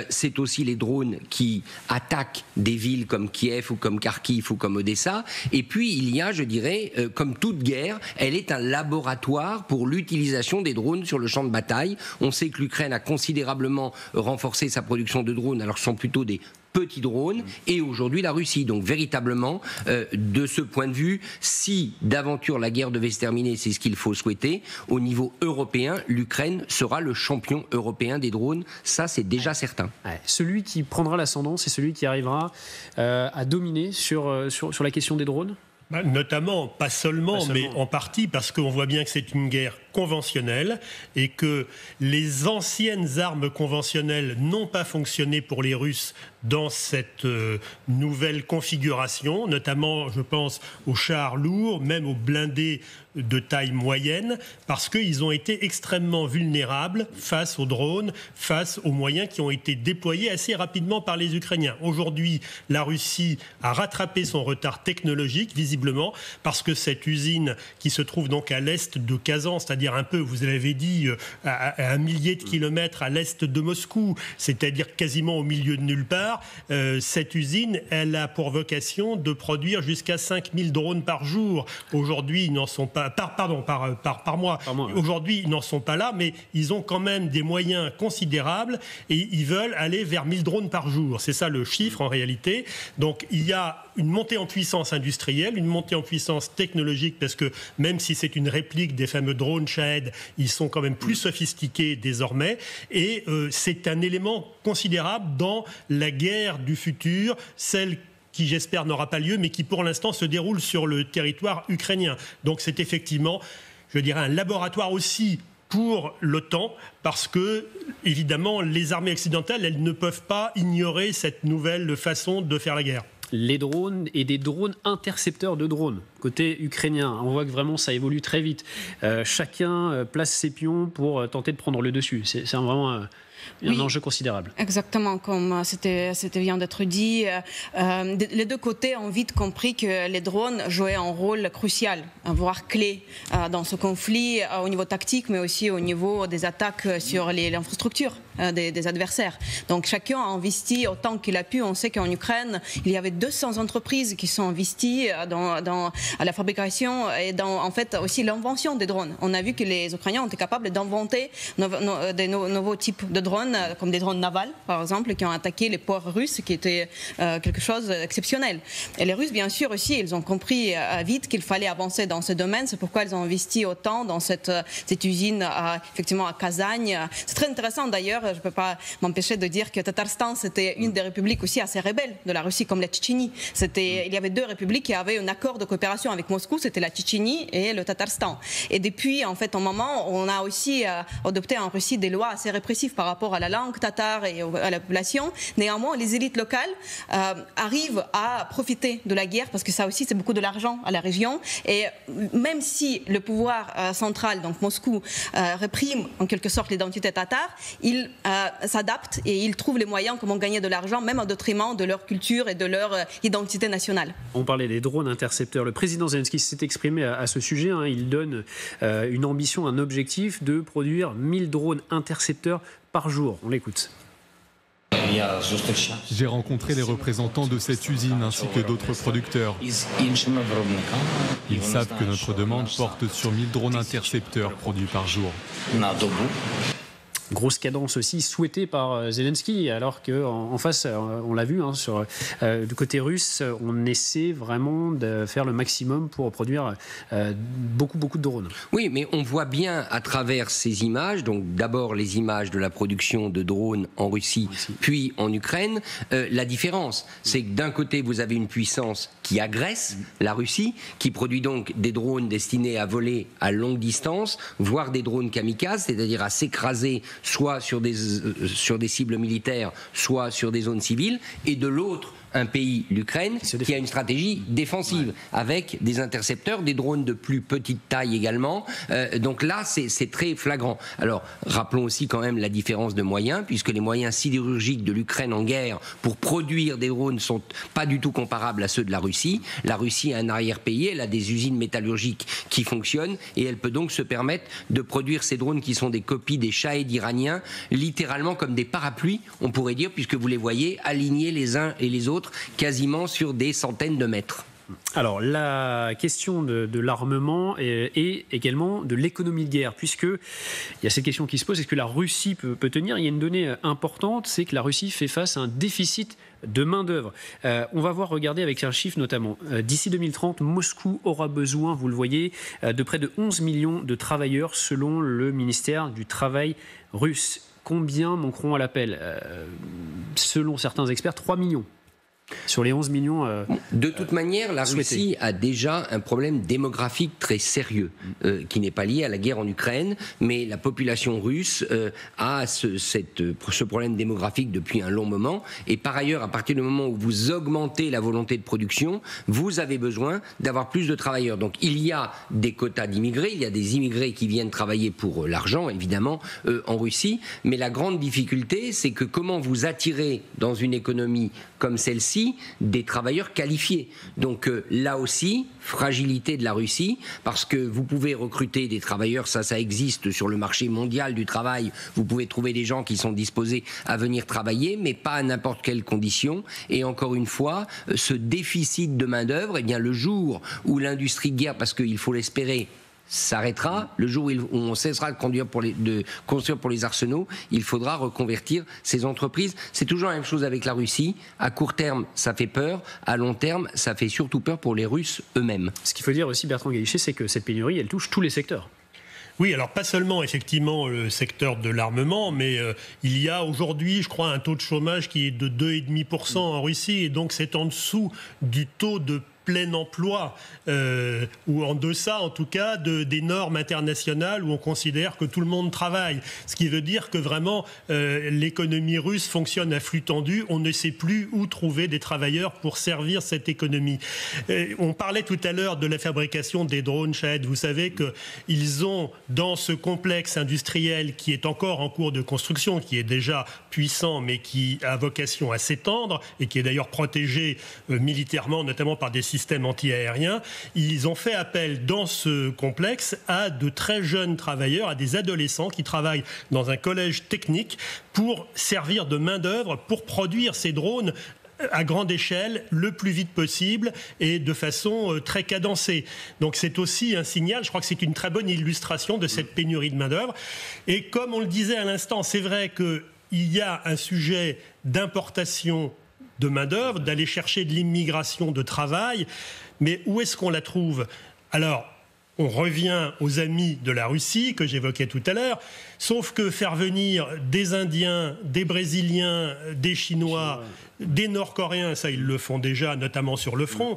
C'est aussi les drones qui attaquent des villes comme Kiev ou comme Kharkiv ou comme Odessa. Et puis il y a, je dirais, comme toute guerre, elle est un laboratoire pour l'utilisation des drones sur le champ de bataille. On sait que l'Ukraine a considérablement renforcé sa production de drones, alors ce sont plutôt des petits drones, et aujourd'hui la Russie. Donc véritablement, de ce point de vue, si d'aventure la guerre devait se terminer, c'est ce qu'il faut souhaiter, au niveau européen, l'Ukraine sera le champion européen des drones, ça c'est déjà certain. Celui qui prendra l'ascendant, c'est celui qui arrivera à dominer sur la question des drones ? Notamment, pas seulement, mais en partie, parce qu'on voit bien que c'est une guerre conventionnelle et que les anciennes armes conventionnelles n'ont pas fonctionné pour les Russes dans cette nouvelle configuration, notamment, je pense, aux chars lourds, même aux blindés de taille moyenne, parce qu'ils ont été extrêmement vulnérables face aux drones, face aux moyens qui ont été déployés assez rapidement par les Ukrainiens. Aujourd'hui, la Russie a rattrapé son retard technologique, visiblement, parce que cette usine qui se trouve donc à l'est de Kazan, c'est-à-dire c'est-à-dire un peu, vous l'avez dit, à 1 millier de kilomètres à l'est de Moscou, c'est-à-dire quasiment au milieu de nulle part, cette usine, elle a pour vocation de produire jusqu'à 5000 drones par jour. Aujourd'hui, ils n'en sont pas... par mois. Aujourd'hui, ils n'en sont pas là, mais ils ont quand même des moyens considérables et ils veulent aller vers 1000 drones par jour. C'est ça le chiffre en réalité. Donc il y a une montée en puissance industrielle, une montée en puissance technologique, parce que même si c'est une réplique des fameux drones Shahed, ils sont quand même plus sophistiqués désormais. Et c'est un élément considérable dans la guerre du futur, celle qui j'espère n'aura pas lieu, mais qui pour l'instant se déroule sur le territoire ukrainien. Donc c'est effectivement, je dirais, un laboratoire aussi pour l'OTAN, parce que, évidemment, les armées occidentales, elles ne peuvent pas ignorer cette nouvelle façon de faire la guerre. Les drones et des drones intercepteurs de drones, côté ukrainien. On voit que vraiment ça évolue très vite. Chacun place ses pions pour tenter de prendre le dessus. C'est vraiment un enjeu considérable. Exactement, comme c'était vient d'être dit. Les deux côtés ont vite compris que les drones jouaient un rôle crucial, voire clé dans ce conflit, au niveau tactique, mais aussi au niveau des attaques sur l'infrastructure des adversaires. Donc chacun a investi autant qu'il a pu. On sait qu'en Ukraine, il y avait 200 entreprises qui sont investies à la fabrication et dans en fait aussi l'invention des drones. On a vu que les Ukrainiens ont été capables d'inventer des nouveaux types de drones, comme des drones navals, par exemple, qui ont attaqué les ports russes, qui était quelque chose d'exceptionnel. Et les Russes, bien sûr, aussi, ils ont compris vite qu'il fallait avancer dans ce domaine. C'est pourquoi ils ont investi autant dans cette usine, effectivement, à Kazagne. C'est très intéressant, d'ailleurs. Je ne peux pas m'empêcher de dire que Tatarstan, c'était une des républiques aussi assez rebelles de la Russie, comme la Tchétchénie. Il y avait deux républiques qui avaient un accord de coopération avec Moscou, c'était la Tchétchénie et le Tatarstan. Et depuis, en fait, un moment, on a aussi adopté en Russie des lois assez répressives par rapport à la langue tatare et à la population. Néanmoins, les élites locales arrivent à profiter de la guerre, parce que ça aussi, c'est beaucoup de l'argent à la région. Et même si le pouvoir central, donc Moscou, réprime en quelque sorte l'identité tatare, il s'adaptent et ils trouvent les moyens comment gagner de l'argent, même au détriment de leur culture et de leur identité nationale. On parlait des drones intercepteurs. Le président Zelensky s'est exprimé à ce sujet. Il donne une ambition, un objectif de produire 1000 drones intercepteurs par jour. On l'écoute. J'ai rencontré les représentants de cette usine ainsi que d'autres producteurs. Ils savent que notre demande porte sur 1000 drones intercepteurs produits par jour. Grosse cadence aussi souhaitée par Zelensky, alors qu'en face, on l'a vu, du côté russe, on essaie vraiment de faire le maximum pour produire beaucoup de drones. Oui, mais on voit bien à travers ces images, donc d'abord les images de la production de drones en Russie, puis en Ukraine, la différence, c'est que d'un côté, vous avez une puissance qui agresse la Russie, qui produit donc des drones destinés à voler à longue distance, voire des drones kamikazes, c'est-à-dire à s'écraser soit sur des cibles militaires, soit sur des zones civiles, et de l'autre, un pays, l'Ukraine, qui a une stratégie défensive, avec des intercepteurs, des drones de plus petite taille également. Donc là, c'est très flagrant. Alors, rappelons aussi quand même la différence de moyens, puisque les moyens sidérurgiques de l'Ukraine en guerre pour produire des drones ne sont pas du tout comparables à ceux de la Russie. La Russie a un arrière-pays, elle a des usines métallurgiques qui fonctionnent, et elle peut donc se permettre de produire ces drones qui sont des copies des Shahed iraniens, littéralement comme des parapluies, on pourrait dire, puisque vous les voyez alignés les uns et les autres, quasiment sur des centaines de mètres. Alors, la question de l'armement et également de l'économie de guerre, puisqu'il y a cette question qui se pose, est-ce que la Russie peut tenir ? Il y a une donnée importante, c'est que la Russie fait face à un déficit de main-d'œuvre. On va regarder avec un chiffre notamment. D'ici 2030, Moscou aura besoin, vous le voyez, de près de 11 millions de travailleurs selon le ministère du Travail russe. Combien manqueront à l'appel ? Selon certains experts, 3 millions. Sur les 11 millions... de toute manière, la Russie a déjà un problème démographique très sérieux, qui n'est pas lié à la guerre en Ukraine, mais la population russe a ce problème démographique depuis un long moment. Et par ailleurs, à partir du moment où vous augmentez la volonté de production, vous avez besoin d'avoir plus de travailleurs. Donc il y a des quotas d'immigrés, il y a des immigrés qui viennent travailler pour l'argent, évidemment, en Russie. Mais la grande difficulté, c'est que comment vous attirez dans une économie comme celle-ci Russie des travailleurs qualifiés. Donc là aussi, fragilité de la Russie, parce que vous pouvez recruter des travailleurs, ça existe sur le marché mondial du travail, vous pouvez trouver des gens qui sont disposés à venir travailler, mais pas à n'importe quelles conditions. Et encore une fois, ce déficit de main-d'œuvre, eh bien, le jour où l'industrie de guerre, parce qu'il faut l'espérer, s'arrêtera, le jour où on cessera de construire pour les arsenaux, il faudra reconvertir ces entreprises. C'est toujours la même chose avec la Russie. À court terme, ça fait peur. À long terme, ça fait surtout peur pour les Russes eux-mêmes. Ce qu'il faut dire aussi, Bertrand Galichet, c'est que cette pénurie, elle touche tous les secteurs. Oui, alors pas seulement effectivement le secteur de l'armement, mais il y a aujourd'hui, je crois, un taux de chômage qui est de 2,5% en Russie, et donc c'est en dessous du taux de plein emploi, ou en deçà en tout cas des normes internationales où on considère que tout le monde travaille. Ce qui veut dire que vraiment l'économie russe fonctionne à flux tendu, on ne sait plus où trouver des travailleurs pour servir cette économie. On parlait tout à l'heure de la fabrication des drones Shahed. Vous savez qu'ils ont dans ce complexe industriel qui est encore en cours de construction, qui est déjà puissant mais qui a vocation à s'étendre et qui est d'ailleurs protégé militairement, notamment par des systèmes anti-aériens, ils ont fait appel dans ce complexe à de très jeunes travailleurs, à des adolescents qui travaillent dans un collège technique pour servir de main-d'œuvre pour produire ces drones à grande échelle, le plus vite possible et de façon très cadencée. Donc c'est aussi un signal, je crois que c'est une très bonne illustration de cette pénurie de main-d'œuvre. Et comme on le disait à l'instant, c'est vrai qu'il y a un sujet d'importation de main-d'œuvre, d'aller chercher de l'immigration de travail, mais où est-ce qu'on la trouve? Alors, on revient aux amis de la Russie que j'évoquais tout à l'heure, sauf que faire venir des Indiens, des Brésiliens, des Chinois, des Nord-Coréens, ça ils le font déjà, notamment sur le front,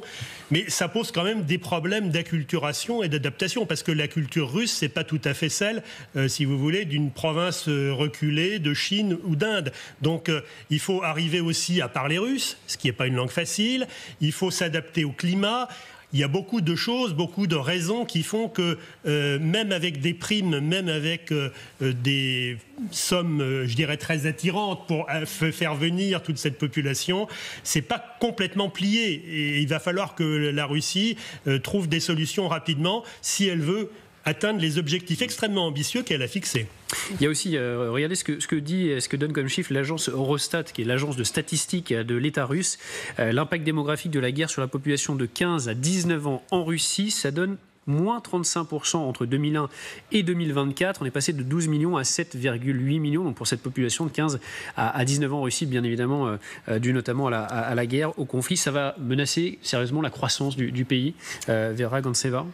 mais ça pose quand même des problèmes d'acculturation et d'adaptation, parce que la culture russe, c'est pas tout à fait celle, si vous voulez, d'une province reculée de Chine ou d'Inde. Donc il faut arriver aussi à parler russe, ce qui n'est pas une langue facile, il faut s'adapter au climat. Il y a beaucoup de choses, beaucoup de raisons qui font que même avec des primes, même avec des sommes, je dirais, très attirantes pour faire venir toute cette population, c'est pas complètement plié. Et il va falloir que la Russie trouve des solutions rapidement si elle veut atteindre les objectifs extrêmement ambitieux qu'elle a fixés. Il y a aussi, regardez ce que donne comme chiffre l'agence Eurostat, qui est l'agence de statistique de l'État russe. L'impact démographique de la guerre sur la population de 15 à 19 ans en Russie, ça donne moins 35% entre 2001 et 2024. On est passé de 12 millions à 7,8 millions donc pour cette population de 15 à 19 ans en Russie, bien évidemment, dû notamment à la guerre, au conflit. Ça va menacer sérieusement la croissance du pays. Vera Gantseva.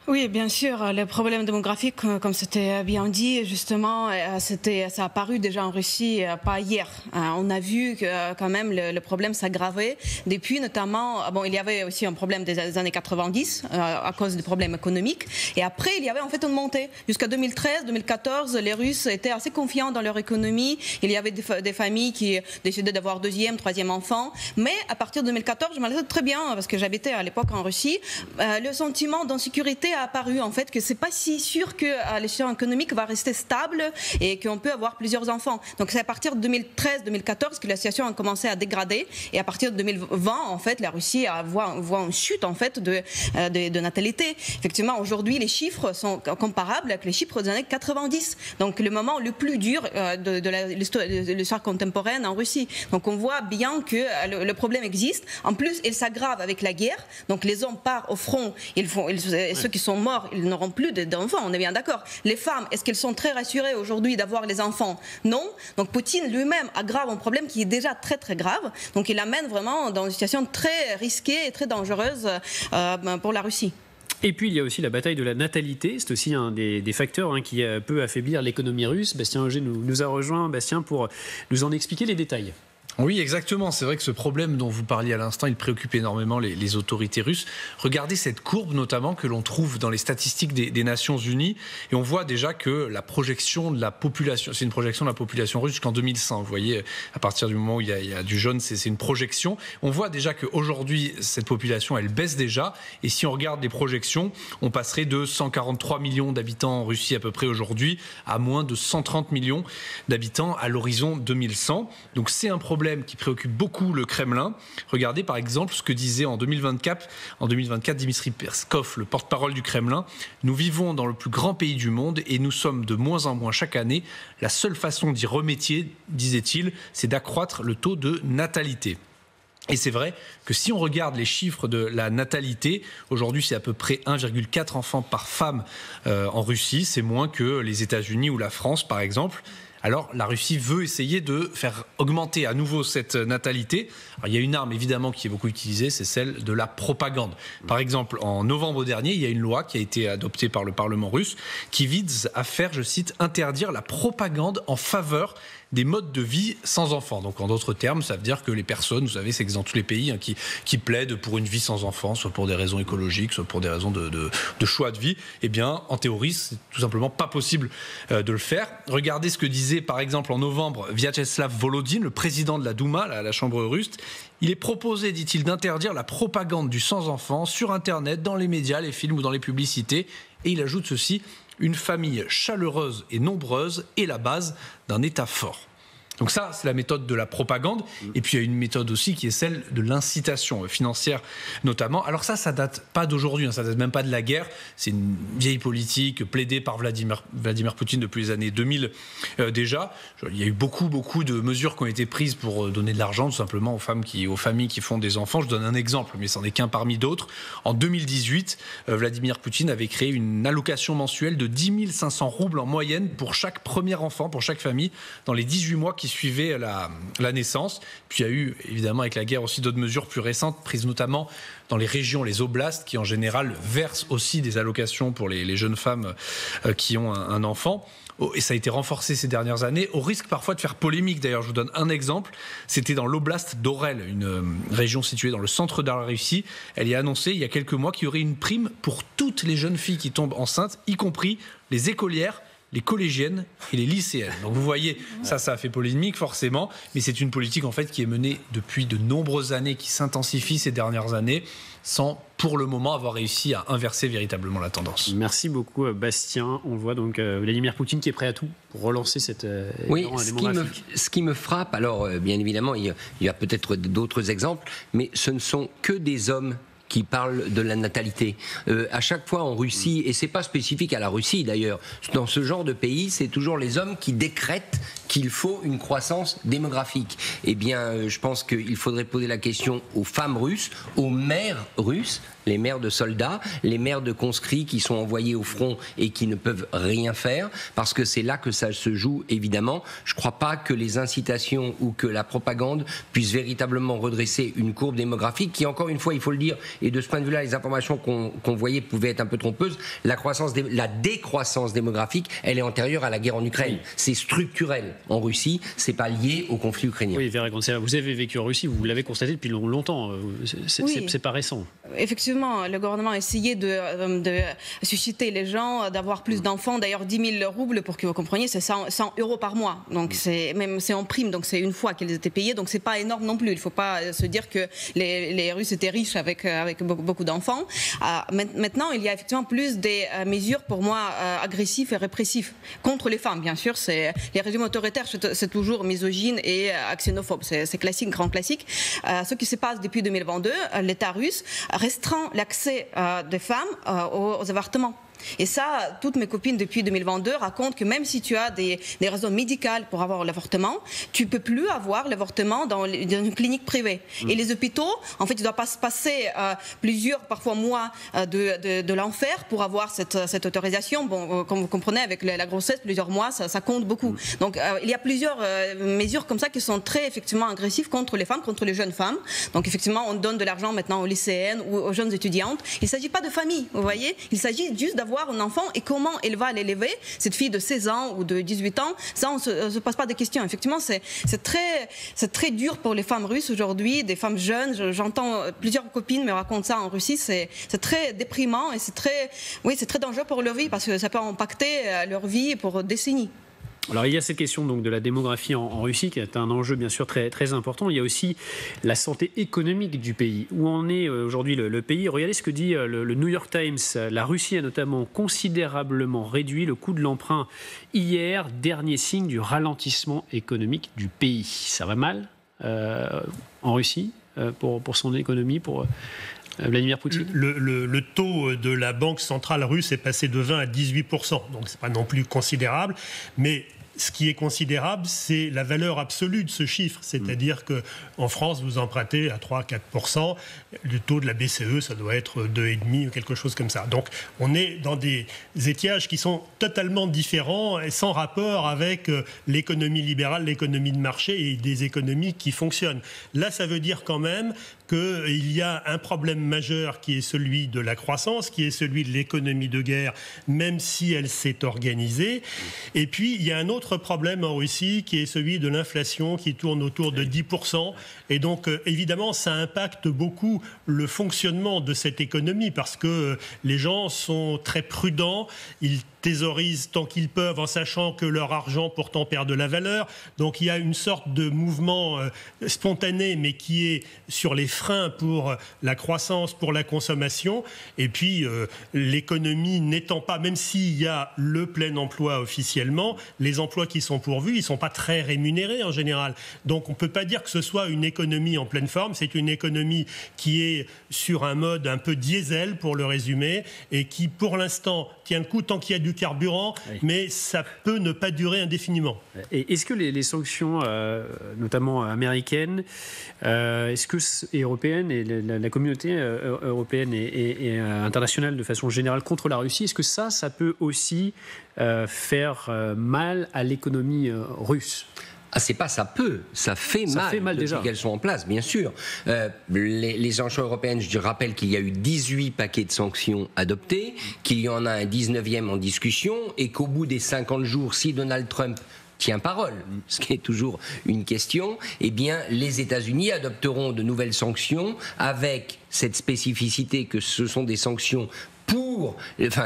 Oui, bien sûr. Le problème démographique, comme c'était bien dit, justement, ça a apparu déjà en Russie, pas hier. On a vu que quand même le problème s'aggravait depuis, notamment, il y avait aussi un problème des années 90 à cause des problèmes économiques. Et après, il y avait en fait une montée. Jusqu'à 2013, 2014, les Russes étaient assez confiants dans leur économie. Il y avait des familles qui décidaient d'avoir deuxième, troisième enfant. Mais à partir de 2014, je m'en souviens très bien, parce que j'habitais à l'époque en Russie, le sentiment d'insécurité a apparu en fait que c'est pas si sûr que l'échelon économique va rester stable et qu'on peut avoir plusieurs enfants. Donc c'est à partir de 2013-2014 que la situation a commencé à dégrader et à partir de 2020 en fait la Russie voit une chute en fait de natalité. Effectivement aujourd'hui les chiffres sont comparables avec les chiffres des années 90. Donc le moment le plus dur de l'histoire contemporaine en Russie. Donc on voit bien que le problème existe. En plus il s'aggrave avec la guerre. Donc les hommes partent au front. Ceux qui sont morts, ils n'auront plus d'enfants, on est bien d'accord. Les femmes, est-ce qu'elles sont très rassurées aujourd'hui d'avoir les enfants? Non. Donc Poutine lui-même aggrave un problème qui est déjà très très grave. Donc il amène vraiment dans une situation très risquée et très dangereuse pour la Russie. Et puis il y a aussi la bataille de la natalité, c'est aussi un des facteurs qui peut affaiblir l'économie russe. Bastien Auger nous a rejoint, Bastien, pour nous en expliquer les détails. Oui, exactement. C'est vrai que ce problème dont vous parliez à l'instant, il préoccupe énormément les autorités russes. Regardez cette courbe notamment que l'on trouve dans les statistiques des Nations Unies et on voit déjà que la projection de la population, c'est une projection de la population russe jusqu'en 2100. Vous voyez, à partir du moment où il y a du jaune, c'est une projection. On voit déjà qu'aujourd'hui, cette population, elle baisse déjà. Et si on regarde les projections, on passerait de 143 millions d'habitants en Russie à peu près aujourd'hui à moins de 130 millions d'habitants à l'horizon 2100. Donc c'est un problème problème qui préoccupe beaucoup le Kremlin. Regardez par exemple ce que disait en 2024 Dmitri Peskov, le porte-parole du Kremlin. Nous vivons dans le plus grand pays du monde et nous sommes de moins en moins chaque année. La seule façon d'y remédier, disait-il, c'est d'accroître le taux de natalité. Et c'est vrai que si on regarde les chiffres de la natalité, aujourd'hui c'est à peu près 1,4 enfants par femme en Russie, c'est moins que les États-Unis ou la France par exemple. Alors la Russie veut essayer de faire augmenter à nouveau cette natalité. Alors, il y a une arme évidemment qui est beaucoup utilisée, c'est celle de la propagande. Par exemple, en novembre dernier, il y a une loi qui a été adoptée par le Parlement russe qui vise à faire, je cite, interdire la propagande en faveur des modes de vie sans enfants. Donc en d'autres termes, ça veut dire que les personnes, vous savez, c'est que dans tous les pays qui plaident pour une vie sans enfants, soit pour des raisons écologiques, soit pour des raisons de choix de vie, eh bien en théorie, c'est tout simplement pas possible de le faire. Regardez ce que disait par exemple en novembre Vyacheslav Volodine, le président de la Douma, la Chambre russe. Il est proposé, dit-il, d'interdire la propagande du sans-enfant sur Internet, dans les médias, les films ou dans les publicités. Et il ajoute ceci: une famille chaleureuse et nombreuse est la base d'un État fort. Donc ça, c'est la méthode de la propagande. Et puis il y a une méthode aussi qui est celle de l'incitation financière notamment. Alors ça date pas d'aujourd'hui, ça date même pas de la guerre. C'est une vieille politique plaidée par Vladimir Poutine depuis les années 2000 déjà. Il y a eu beaucoup de mesures qui ont été prises pour donner de l'argent tout simplement aux familles qui font des enfants. Je donne un exemple, mais c'en est qu'un parmi d'autres. En 2018, Vladimir Poutine avait créé une allocation mensuelle de 10 500 roubles en moyenne pour chaque premier enfant, pour chaque famille, dans les 18 mois qui suivaient la naissance. Puis il y a eu évidemment avec la guerre aussi d'autres mesures plus récentes prises notamment dans les régions, les oblasts, qui en général versent aussi des allocations pour les jeunes femmes qui ont un enfant. Et ça a été renforcé ces dernières années, au risque parfois de faire polémique. D'ailleurs, je vous donne un exemple. C'était dans l'oblast d'Orel, une région située dans le centre de la Russie. Elle y a annoncé il y a quelques mois qu'il y aurait une prime pour toutes les jeunes filles qui tombent enceintes, y compris les écolières, les collégiennes et les lycéennes. Donc vous voyez, ça a fait polémique forcément, mais c'est une politique en fait qui est menée depuis de nombreuses années, qui s'intensifie ces dernières années, sans pour le moment avoir réussi à inverser véritablement la tendance. Merci beaucoup Bastien. On voit donc Vladimir Poutine qui est prêt à tout pour relancer cette démographique. Ce qui me frappe, alors bien évidemment il y a peut-être d'autres exemples, mais ce ne sont que des hommes qui parle de la natalité. À chaque fois en Russie, et c'est pas spécifique à la Russie d'ailleurs, dans ce genre de pays, c'est toujours les hommes qui décrètent qu'il faut une croissance démographique. Eh bien, je pense qu'il faudrait poser la question aux femmes russes, aux mères russes, les mères de soldats, les mères de conscrits qui sont envoyés au front et qui ne peuvent rien faire, parce que c'est là que ça se joue, évidemment. Je ne crois pas que les incitations ou que la propagande puissent véritablement redresser une courbe démographique qui, encore une fois, il faut le dire, et de ce point de vue-là, les informations qu'on voyait pouvaient être un peu trompeuses. La décroissance démographique, elle est antérieure à la guerre en Ukraine. Oui. C'est structurel en Russie, c'est pas lié au conflit ukrainien. Oui, Vera Gonçalves, vous avez vécu en Russie, vous l'avez constaté depuis longtemps. C'est pas récent. Effectivement, le gouvernement a essayé de susciter les gens, d'avoir plus d'enfants. D'ailleurs, 10 000 roubles, pour que vous compreniez, c'est 100 € par mois. Donc c'est en prime, donc c'est une fois qu'ils étaient payés. Donc c'est pas énorme non plus. Il ne faut pas se dire que les Russes étaient riches avec beaucoup d'enfants. Maintenant, il y a effectivement plus des mesures, pour moi, agressives et répressives. Contre les femmes, bien sûr. Les régimes autoritaires, c'est toujours misogyne et xénophobe. C'est classique, grand classique. Ce qui se passe depuis 2022, l'État russe restreint l'accès des femmes aux avortements. Et ça, toutes mes copines depuis 2022 racontent que même si tu as des raisons médicales pour avoir l'avortement, tu ne peux plus avoir l'avortement dans une clinique privée. Et les hôpitaux, en fait, tu dois passer plusieurs, parfois mois de l'enfer pour avoir cette autorisation. Bon, comme vous comprenez, avec la grossesse, plusieurs mois, ça compte beaucoup. Donc, il y a plusieurs mesures comme ça qui sont très, effectivement, agressives contre les femmes, contre les jeunes femmes. Donc, effectivement, on donne de l'argent maintenant aux lycéennes ou aux jeunes étudiantes. Il ne s'agit pas de famille, vous voyez. Il s'agit juste d'avoir un enfant et comment elle va l'élever, cette fille de 16 ans ou de 18 ans, ça on ne se pose pas de questions. Effectivement, c'est très dur pour les femmes russes aujourd'hui, des femmes jeunes. J'entends plusieurs copines me racontent ça en Russie, c'est très déprimant et c'est très dangereux pour leur vie parce que ça peut impacter leur vie pour décennies. Alors il y a cette question donc de la démographie en Russie qui est un enjeu bien sûr très, très important. Il y a aussi la santé économique du pays. Où en est aujourd'hui le pays? Regardez ce que dit le New York Times. La Russie a notamment considérablement réduit le coût de l'emprunt hier, dernier signe du ralentissement économique du pays. Ça va mal en Russie pour son économie, pour Vladimir Poutine? Le taux de la Banque centrale russe est passé de 20 à 18%, donc c'est pas non plus considérable, mais ce qui est considérable, c'est la valeur absolue de ce chiffre. C'est-à-dire qu'en France, vous empruntez à 3-4%. Le taux de la BCE, ça doit être 2,5% ou quelque chose comme ça. Donc, on est dans des étiages qui sont totalement différents et sans rapport avec l'économie libérale, l'économie de marché et des économies qui fonctionnent. Là, ça veut dire quand même qu'il y a un problème majeur qui est celui de la croissance, qui est celui de l'économie de guerre, même si elle s'est organisée. Et puis, il y a un autre problème en Russie qui est celui de l'inflation qui tourne autour de 10%. Et donc, évidemment, ça impacte beaucoup le fonctionnement de cette économie parce que les gens sont très prudents, ils thésaurisent tant qu'ils peuvent en sachant que leur argent pourtant perd de la valeur. Donc il y a une sorte de mouvement spontané mais qui est sur les freins pour la croissance, pour la consommation. Et puis l'économie n'étant pas, même s'il y a le plein emploi officiellement, les emplois qui sont pourvus, ils ne sont pas très rémunérés en général. Donc on ne peut pas dire que ce soit une économie en pleine forme, c'est une économie qui est sur un mode un peu diesel pour le résumer et qui pour l'instant tient le coup tant qu'il y a du carburant, mais ça peut ne pas durer indéfiniment. Et est-ce que les sanctions, notamment américaines, et européennes, et la communauté européenne et internationale de façon générale contre la Russie, est-ce que ça peut aussi faire mal à l'économie russe ? Ah, c'est pas ça peut, ça fait mal depuis qu'elles sont en place, bien sûr. Les sanctions européennes, je rappelle qu'il y a eu 18 paquets de sanctions adoptés, qu'il y en a un 19e en discussion, et qu'au bout des 50 jours, si Donald Trump tient parole, ce qui est toujours une question, eh bien, les États-Unis adopteront de nouvelles sanctions avec cette spécificité que ce sont des sanctions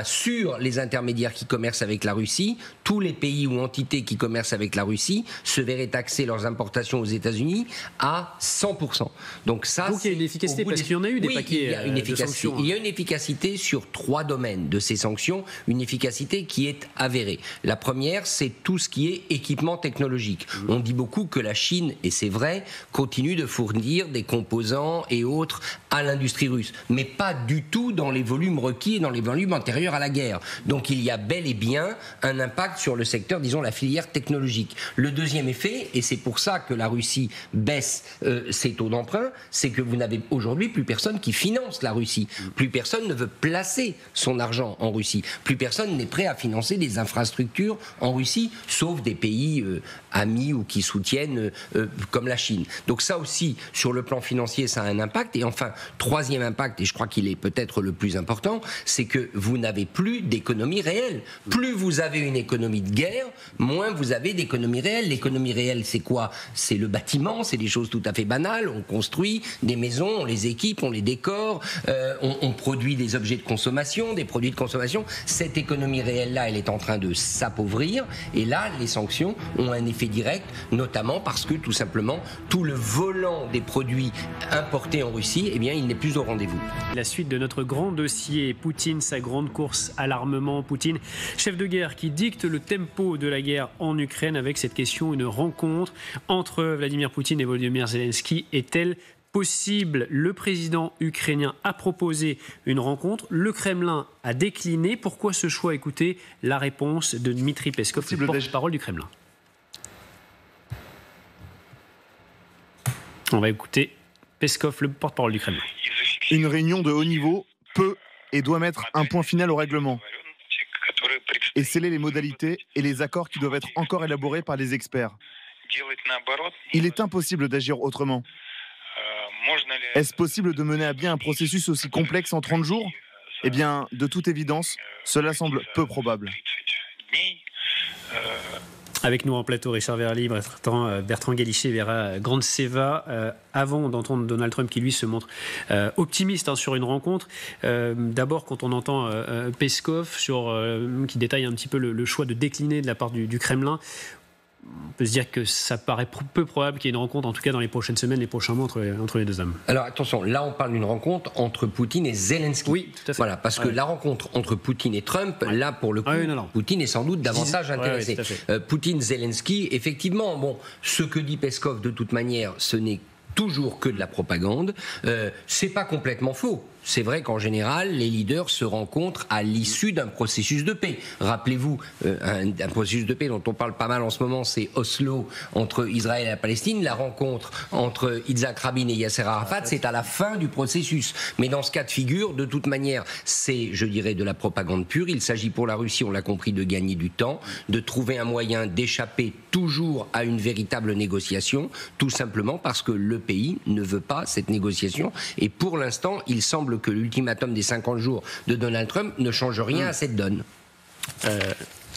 sur les intermédiaires qui commercent avec la Russie. Tous les pays ou entités qui commercent avec la Russie se verraient taxer leurs importations aux États-Unis à 100%. Donc il y a une efficacité, parce qu'il y en a eu des paquets de sanctions. Il y a une efficacité sur 3 domaines de ces sanctions, une efficacité qui est avérée. La première, c'est tout ce qui est équipement technologique. On dit beaucoup que la Chine, et c'est vrai, continue de fournir des composants et autres à l'industrie russe, mais pas du tout dans les volumes requis et dans les volumes antérieurs à la guerre. Donc il y a bel et bien un impact sur le secteur, disons la filière technologique. Le deuxième effet, et c'est pour ça que la Russie baisse ses taux d'emprunt, c'est que vous n'avez aujourd'hui plus personne qui finance la Russie. Plus personne ne veut placer son argent en Russie. Plus personne n'est prêt à financer des infrastructures en Russie, sauf des pays amis ou qui soutiennent comme la Chine. Donc ça aussi, sur le plan financier, ça a un impact. Et enfin, troisième impact, et je crois qu'il est peut-être le plus important, c'est que vous n'avez plus d'économie réelle. Plus vous avez une économie de guerre, moins vous avez d'économie réelle. L'économie réelle, c'est quoi ? C'est le bâtiment, c'est des choses tout à fait banales. On construit des maisons, on les équipe, on les décore, on produit des objets de consommation, des produits de consommation. Cette économie réelle-là, elle est en train de s'appauvrir. Et là, les sanctions ont un effet direct, notamment parce que, tout simplement, tout le volant des produits importés en Russie, eh bien, il n'est plus au rendez-vous. La suite de notre grand dossier, Poutine, sa grande course à l'armement. Poutine, chef de guerre qui dicte le tempo de la guerre en Ukraine. Avec cette question, une rencontre entre Vladimir Poutine et Volodymyr Zelensky est-elle possible? Le président ukrainien a proposé une rencontre. Le Kremlin a décliné. Pourquoi ce choix? Écoutez la réponse de Dmitri Peskov, le porte-parole du Kremlin. On va écouter Peskov, le porte-parole du Kremlin. Une réunion de haut niveau peut et doit mettre un point final au règlement et sceller les modalités et les accords qui doivent être encore élaborés par les experts. Il est impossible d'agir autrement. Est-ce possible de mener à bien un processus aussi complexe en 30 jours ? Eh bien, de toute évidence, cela semble peu probable. Avec nous en plateau, Richard Verly, Bertrand Galichet, Vera Grandseva. Avant d'entendre Donald Trump qui, lui, se montre optimiste sur une rencontre, d'abord, quand on entend Peskov qui détaille un petit peu le choix de décliner de la part du Kremlin, on peut se dire que ça paraît peu probable qu'il y ait une rencontre, en tout cas dans les prochaines semaines, les prochains mois, entre les deux hommes. Alors attention, là on parle d'une rencontre entre Poutine et Zelensky. Oui, tout à fait. Voilà, parce que la rencontre entre Poutine et Trump, là pour le coup, Poutine est sans doute davantage intéressé. Poutine-Zelensky, effectivement, bon, ce que dit Peskov de toute manière, ce n'est toujours que de la propagande. C'est pas complètement faux. C'est vrai qu'en général, les leaders se rencontrent à l'issue d'un processus de paix. Rappelez-vous, un processus de paix dont on parle pas mal en ce moment, c'est Oslo entre Israël et la Palestine. La rencontre entre Yitzhak Rabin et Yasser Arafat, c'est à la fin du processus. Mais dans ce cas de figure, de toute manière, c'est, je dirais, de la propagande pure. Il s'agit pour la Russie, on l'a compris, de gagner du temps, de trouver un moyen d'échapper toujours à une véritable négociation, tout simplement parce que le pays ne veut pas cette négociation. Et pour l'instant, il semble que l'ultimatum des 50 jours de Donald Trump ne change rien à cette donne.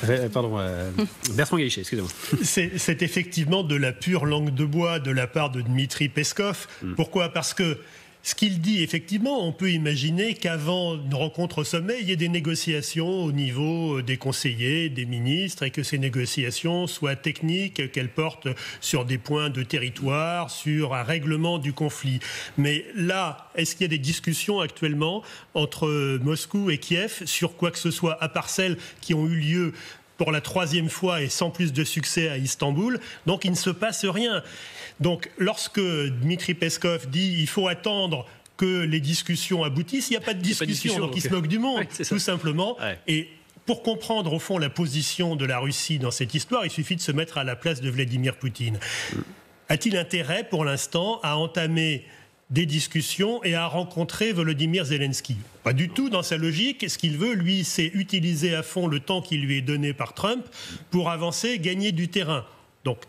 Bertrand Galichet, excusez-moi. C'est effectivement de la pure langue de bois de la part de Dmitri Peskov. Pourquoi ? Parce que ce qu'il dit, effectivement, on peut imaginer qu'avant une rencontre au sommet, il y ait des négociations au niveau des conseillers, des ministres, et que ces négociations soient techniques, qu'elles portent sur des points de territoire, sur un règlement du conflit. Mais là, est-ce qu'il y a des discussions actuellement entre Moscou et Kiev sur quoi que ce soit, à part celles qui ont eu lieu pour la 3e fois et sans plus de succès à Istanbul? Donc il ne se passe rien. Donc, lorsque Dmitri Peskov dit qu'il faut attendre que les discussions aboutissent, il n'y a pas de discussion, donc il se moque du monde, tout simplement. Ouais. Et pour comprendre, au fond, la position de la Russie dans cette histoire, il suffit de se mettre à la place de Vladimir Poutine. A-t-il intérêt, pour l'instant, à entamer des discussions et à rencontrer Volodymyr Zelensky? Pas du tout dans sa logique. Ce qu'il veut, lui, c'est utiliser à fond le temps qui lui est donné par Trump pour avancer, gagner du terrain. Donc,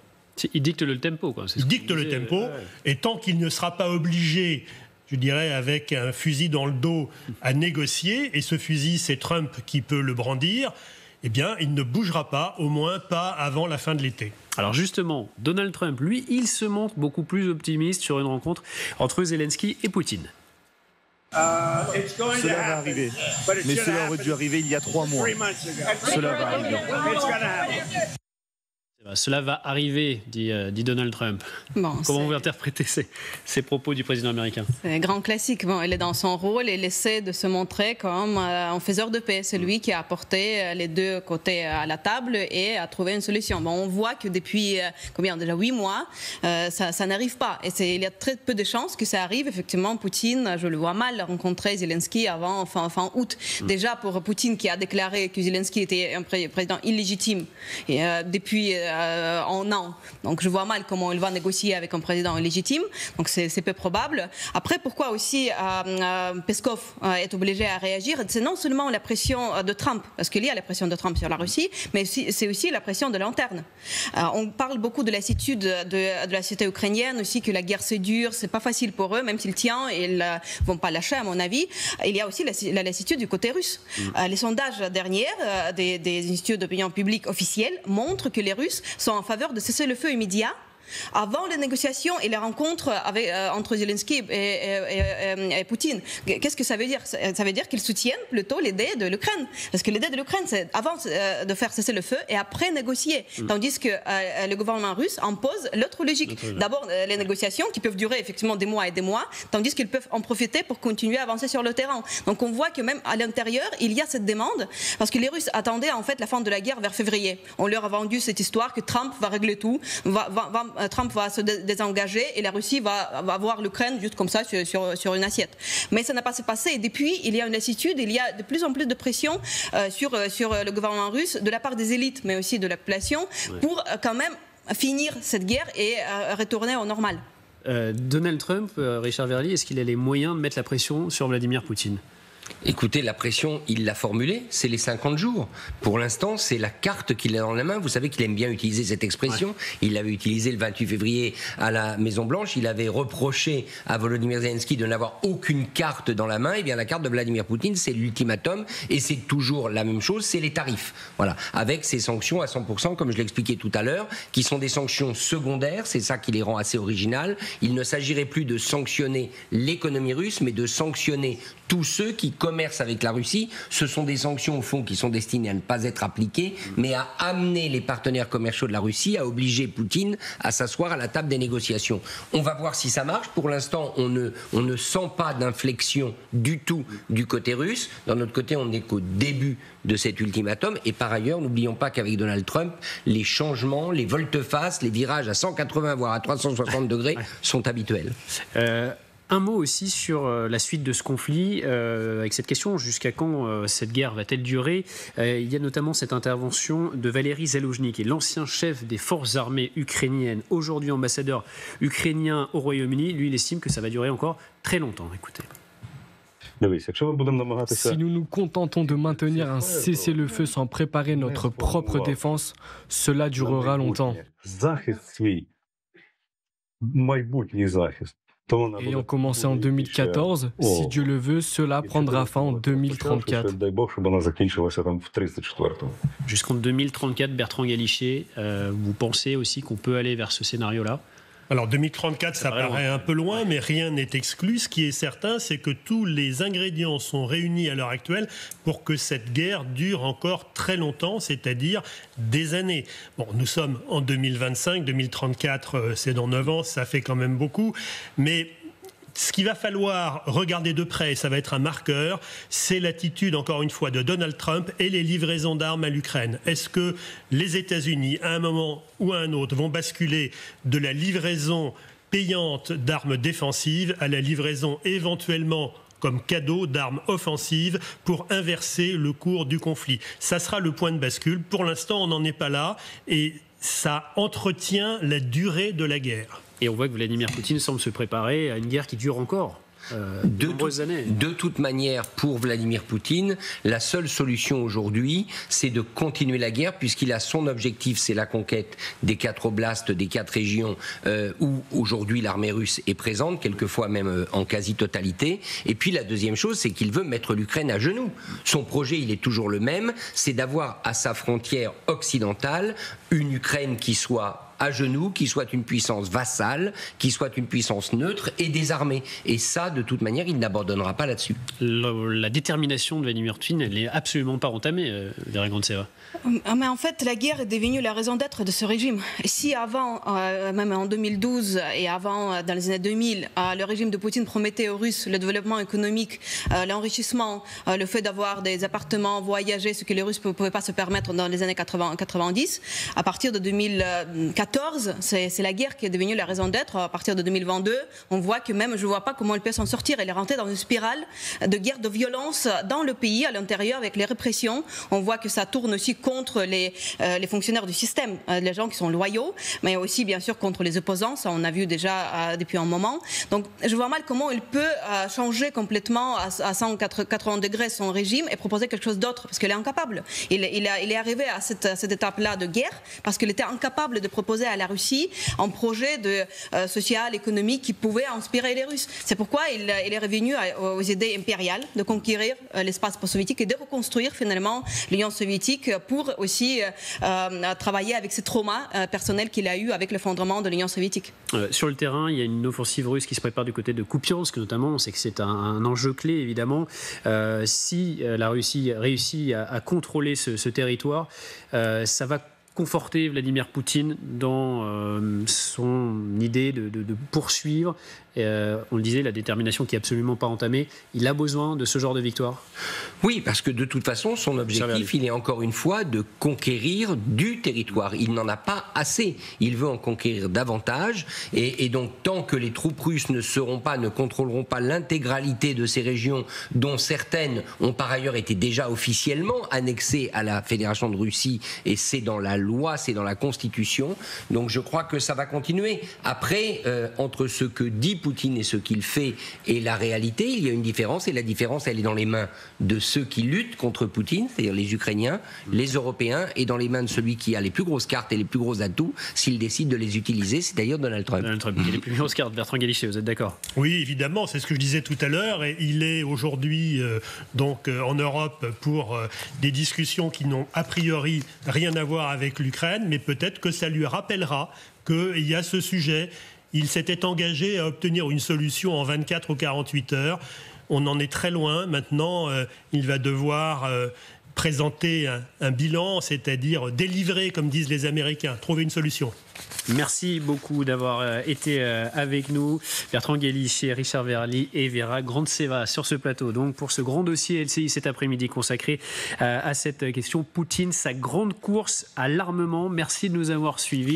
il dicte le tempo, quoi. Il dicte le tempo, et tant qu'il ne sera pas obligé, je dirais, avec un fusil dans le dos, à négocier, et ce fusil, c'est Trump qui peut le brandir, eh bien, il ne bougera pas, au moins pas avant la fin de l'été. Alors justement, Donald Trump, lui, il se montre beaucoup plus optimiste sur une rencontre entre Zelensky et Poutine. Cela va arriver, mais cela aurait dû arriver il y a 3 mois. Cela va arriver. Cela va arriver, dit Donald Trump. Bon, comment vous interprétez ces propos du président américain? C'est un grand classique. Bon, il est dans son rôle et il essaie de se montrer comme un faiseur de paix. C'est lui qui a apporté les deux côtés à la table et a trouvé une solution. Bon, on voit que depuis déjà 8 mois, ça n'arrive pas. Et il y a très peu de chances que ça arrive. Effectivement, Poutine, je le vois mal rencontrer Zelensky avant fin août. Déjà, pour Poutine qui a déclaré que Zelensky était un président illégitime et, depuis en an. Donc je vois mal comment il va négocier avec un président illégitime. Donc c'est peu probable. Après, pourquoi aussi Peskov est obligé à réagir? C'est non seulement la pression de Trump, parce qu'il y a la pression de Trump sur la Russie, mais c'est aussi la pression de l'interne. On parle beaucoup de lassitude de la société ukrainienne aussi, que la guerre c'est dur, c'est pas facile pour eux, même s'ils tiennent, ils vont pas lâcher à mon avis. Il y a aussi la lassitude du côté russe. Les sondages derniers des instituts d'opinion publique officiels montrent que les Russes sont en faveur de cesser le feu immédiat avant les négociations et les rencontres entre Zelensky et Poutine. Qu'est-ce que ça veut dire? Ça veut dire qu'ils soutiennent plutôt l'idée de l'Ukraine. Parce que l'idée de l'Ukraine, c'est avant de faire cesser le feu et après négocier. Tandis que le gouvernement russe impose l'autre logique. D'abord, les négociations qui peuvent durer effectivement des mois et des mois, tandis qu'ils peuvent en profiter pour continuer à avancer sur le terrain. Donc on voit que même à l'intérieur, il y a cette demande, parce que les Russes attendaient en fait la fin de la guerre vers février. On leur a vendu cette histoire que Trump va régler tout, Trump va se désengager et la Russie va avoir l'Ukraine juste comme ça sur une assiette. Mais ça n'a pas se passé et depuis il y a une lassitude, il y a de plus en plus de pression sur le gouvernement russe de la part des élites mais aussi de la population pour quand même finir cette guerre et retourner au normal. Donald Trump, Richard Verly, est-ce qu'il a les moyens de mettre la pression sur Vladimir Poutine? Écoutez, la pression, il l'a formulée, c'est les 50 jours. Pour l'instant, c'est la carte qu'il a dans la main. Vous savez qu'il aime bien utiliser cette expression. Il l'avait utilisée le 28 février à la Maison-Blanche. Il avait reproché à Volodymyr Zelensky de n'avoir aucune carte dans la main. Eh bien, la carte de Vladimir Poutine, c'est l'ultimatum. Et c'est toujours la même chose, c'est les tarifs. Voilà. Avec ces sanctions à 100%, comme je l'expliquais tout à l'heure, qui sont des sanctions secondaires. C'est ça qui les rend assez originales. Il ne s'agirait plus de sanctionner l'économie russe, mais de sanctionner tous ceux qui commerce avec la Russie. Ce sont des sanctions, au fond, qui sont destinées à ne pas être appliquées, mais à amener les partenaires commerciaux de la Russie à obliger Poutine à s'asseoir à la table des négociations. On va voir si ça marche. Pour l'instant, on ne sent pas d'inflexion du tout du côté russe. D'un autre côté, on n'est qu'au début de cet ultimatum. Et par ailleurs, n'oublions pas qu'avec Donald Trump, les changements, les volte-face, les virages à 180 voire à 360 degrés sont habituels. Un mot aussi sur la suite de ce conflit, avec cette question, jusqu'à quand cette guerre va-t-elle durer? Il y a notamment cette intervention de Valéry Zaluzhny, qui est l'ancien chef des forces armées ukrainiennes, aujourd'hui ambassadeur ukrainien au Royaume-Uni. Lui, il estime que ça va durer encore très longtemps. Écoutez. Si nous nous contentons de maintenir un cessez-le-feu sans préparer notre propre défense, cela durera longtemps. Ayant commencé en 2014, si Dieu le veut, cela prendra fin en 2034. Jusqu'en 2034, Bertrand Galichet, vous pensez aussi qu'on peut aller vers ce scénario-là? Alors 2034, ça paraît un peu loin, mais rien n'est exclu. Ce qui est certain, c'est que tous les ingrédients sont réunis à l'heure actuelle pour que cette guerre dure encore très longtemps, c'est-à-dire des années. Bon, nous sommes en 2025, 2034, c'est dans 9 ans, ça fait quand même beaucoup, mais ce qu'il va falloir regarder de près, et ça va être un marqueur, c'est l'attitude, encore une fois, de Donald Trump et les livraisons d'armes à l'Ukraine. Est-ce que les États-Unis, à un moment ou à un autre, vont basculer de la livraison payante d'armes défensives à la livraison éventuellement comme cadeau d'armes offensives pour inverser le cours du conflit? Ça sera le point de bascule. Pour l'instant, on n'en est pas là et ça entretient la durée de la guerre. Et on voit que Vladimir Poutine semble se préparer à une guerre qui dure encore. De nombreuses années. De toute manière, pour Vladimir Poutine, la seule solution aujourd'hui, c'est de continuer la guerre, puisqu'il a son objectif, c'est la conquête des 4 oblasts, des 4 régions où aujourd'hui l'armée russe est présente, quelquefois même en quasi-totalité. Et puis la deuxième chose, c'est qu'il veut mettre l'Ukraine à genoux. Son projet, il est toujours le même, c'est d'avoir à sa frontière occidentale une Ukraine qui soit à genoux, qui soit une puissance vassale, qui soit une puissance neutre et désarmée. Et ça, de toute manière, il n'abandonnera pas là-dessus. La détermination de Vladimir Poutine, elle n'est absolument pas entamée, Vera Grantseva. Mais en fait, la guerre est devenue la raison d'être de ce régime. Si avant, même en 2012 et avant, dans les années 2000, le régime de Poutine promettait aux Russes le développement économique, l'enrichissement, le fait d'avoir des appartements, voyager, ce que les Russes ne pouvaient pas se permettre dans les années 90, à partir de 2014, c'est la guerre qui est devenue la raison d'être. À partir de 2022, on voit que même, je ne vois pas comment elle peut s'en sortir. Elle est rentrée dans une spirale de guerre, de violence dans le pays, à l'intérieur, avec les répressions. On voit que ça tourne aussi contre les fonctionnaires du système, les gens qui sont loyaux, mais aussi bien sûr contre les opposants, ça on a vu déjà depuis un moment. Donc je vois mal comment il peut changer complètement à 180 degrés son régime et proposer quelque chose d'autre, parce qu'il est incapable. Il est arrivé à cette étape-là de guerre parce qu'il était incapable de proposer à la Russie un projet social, économique qui pouvait inspirer les Russes. C'est pourquoi il est revenu aux idées impériales de conquérir l'espace post-soviétique et de reconstruire finalement l'Union soviétique pour aussi travailler avec ces traumas personnels qu'il a eu avec l'effondrement de l'Union soviétique. Sur le terrain, il y a une offensive russe qui se prépare du côté de Kupiansk notamment. On sait que c'est un enjeu clé évidemment. Si la Russie réussit à contrôler ce territoire, ça va conforter Vladimir Poutine dans son idée de poursuivre. On le disait, la détermination qui n'est absolument pas entamée. Il a besoin de ce genre de victoire. Oui, parce que de toute façon, son objectif, il est encore une fois de conquérir du territoire. Il n'en a pas assez. Il veut en conquérir davantage. Et donc, tant que les troupes russes ne contrôleront pas l'intégralité de ces régions, dont certaines ont par ailleurs été déjà officiellement annexées à la Fédération de Russie, et c'est dans la loi, c'est dans la Constitution. Donc, je crois que ça va continuer. Après, entre ce que dit Poutine et ce qu'il fait et la réalité, il y a une différence, et la différence, elle est dans les mains de ceux qui luttent contre Poutine, c'est-à-dire les Ukrainiens, les Européens, et dans les mains de celui qui a les plus grosses cartes et les plus gros atouts, s'il décide de les utiliser, c'est-à-dire Donald Trump. Donald Trump, qui a les plus grosses cartes. Bertrand Galichet, vous êtes d'accord? Oui, évidemment, c'est ce que je disais tout à l'heure, et il est aujourd'hui en Europe pour des discussions qui n'ont a priori rien à voir avec l'Ukraine, mais peut-être que ça lui rappellera qu'il y a ce sujet. Il s'était engagé à obtenir une solution en 24 ou 48 heures. on en est très loin. Maintenant, il va devoir présenter un bilan, c'est-à-dire délivrer, comme disent les Américains, trouver une solution. Merci beaucoup d'avoir été avec nous. Bertrand Guélichet, Richard Verly et Vera Grandseva sur ce plateau. Donc pour ce grand dossier LCI cet après-midi consacré à cette question, Poutine, sa grande course à l'armement. Merci de nous avoir suivis.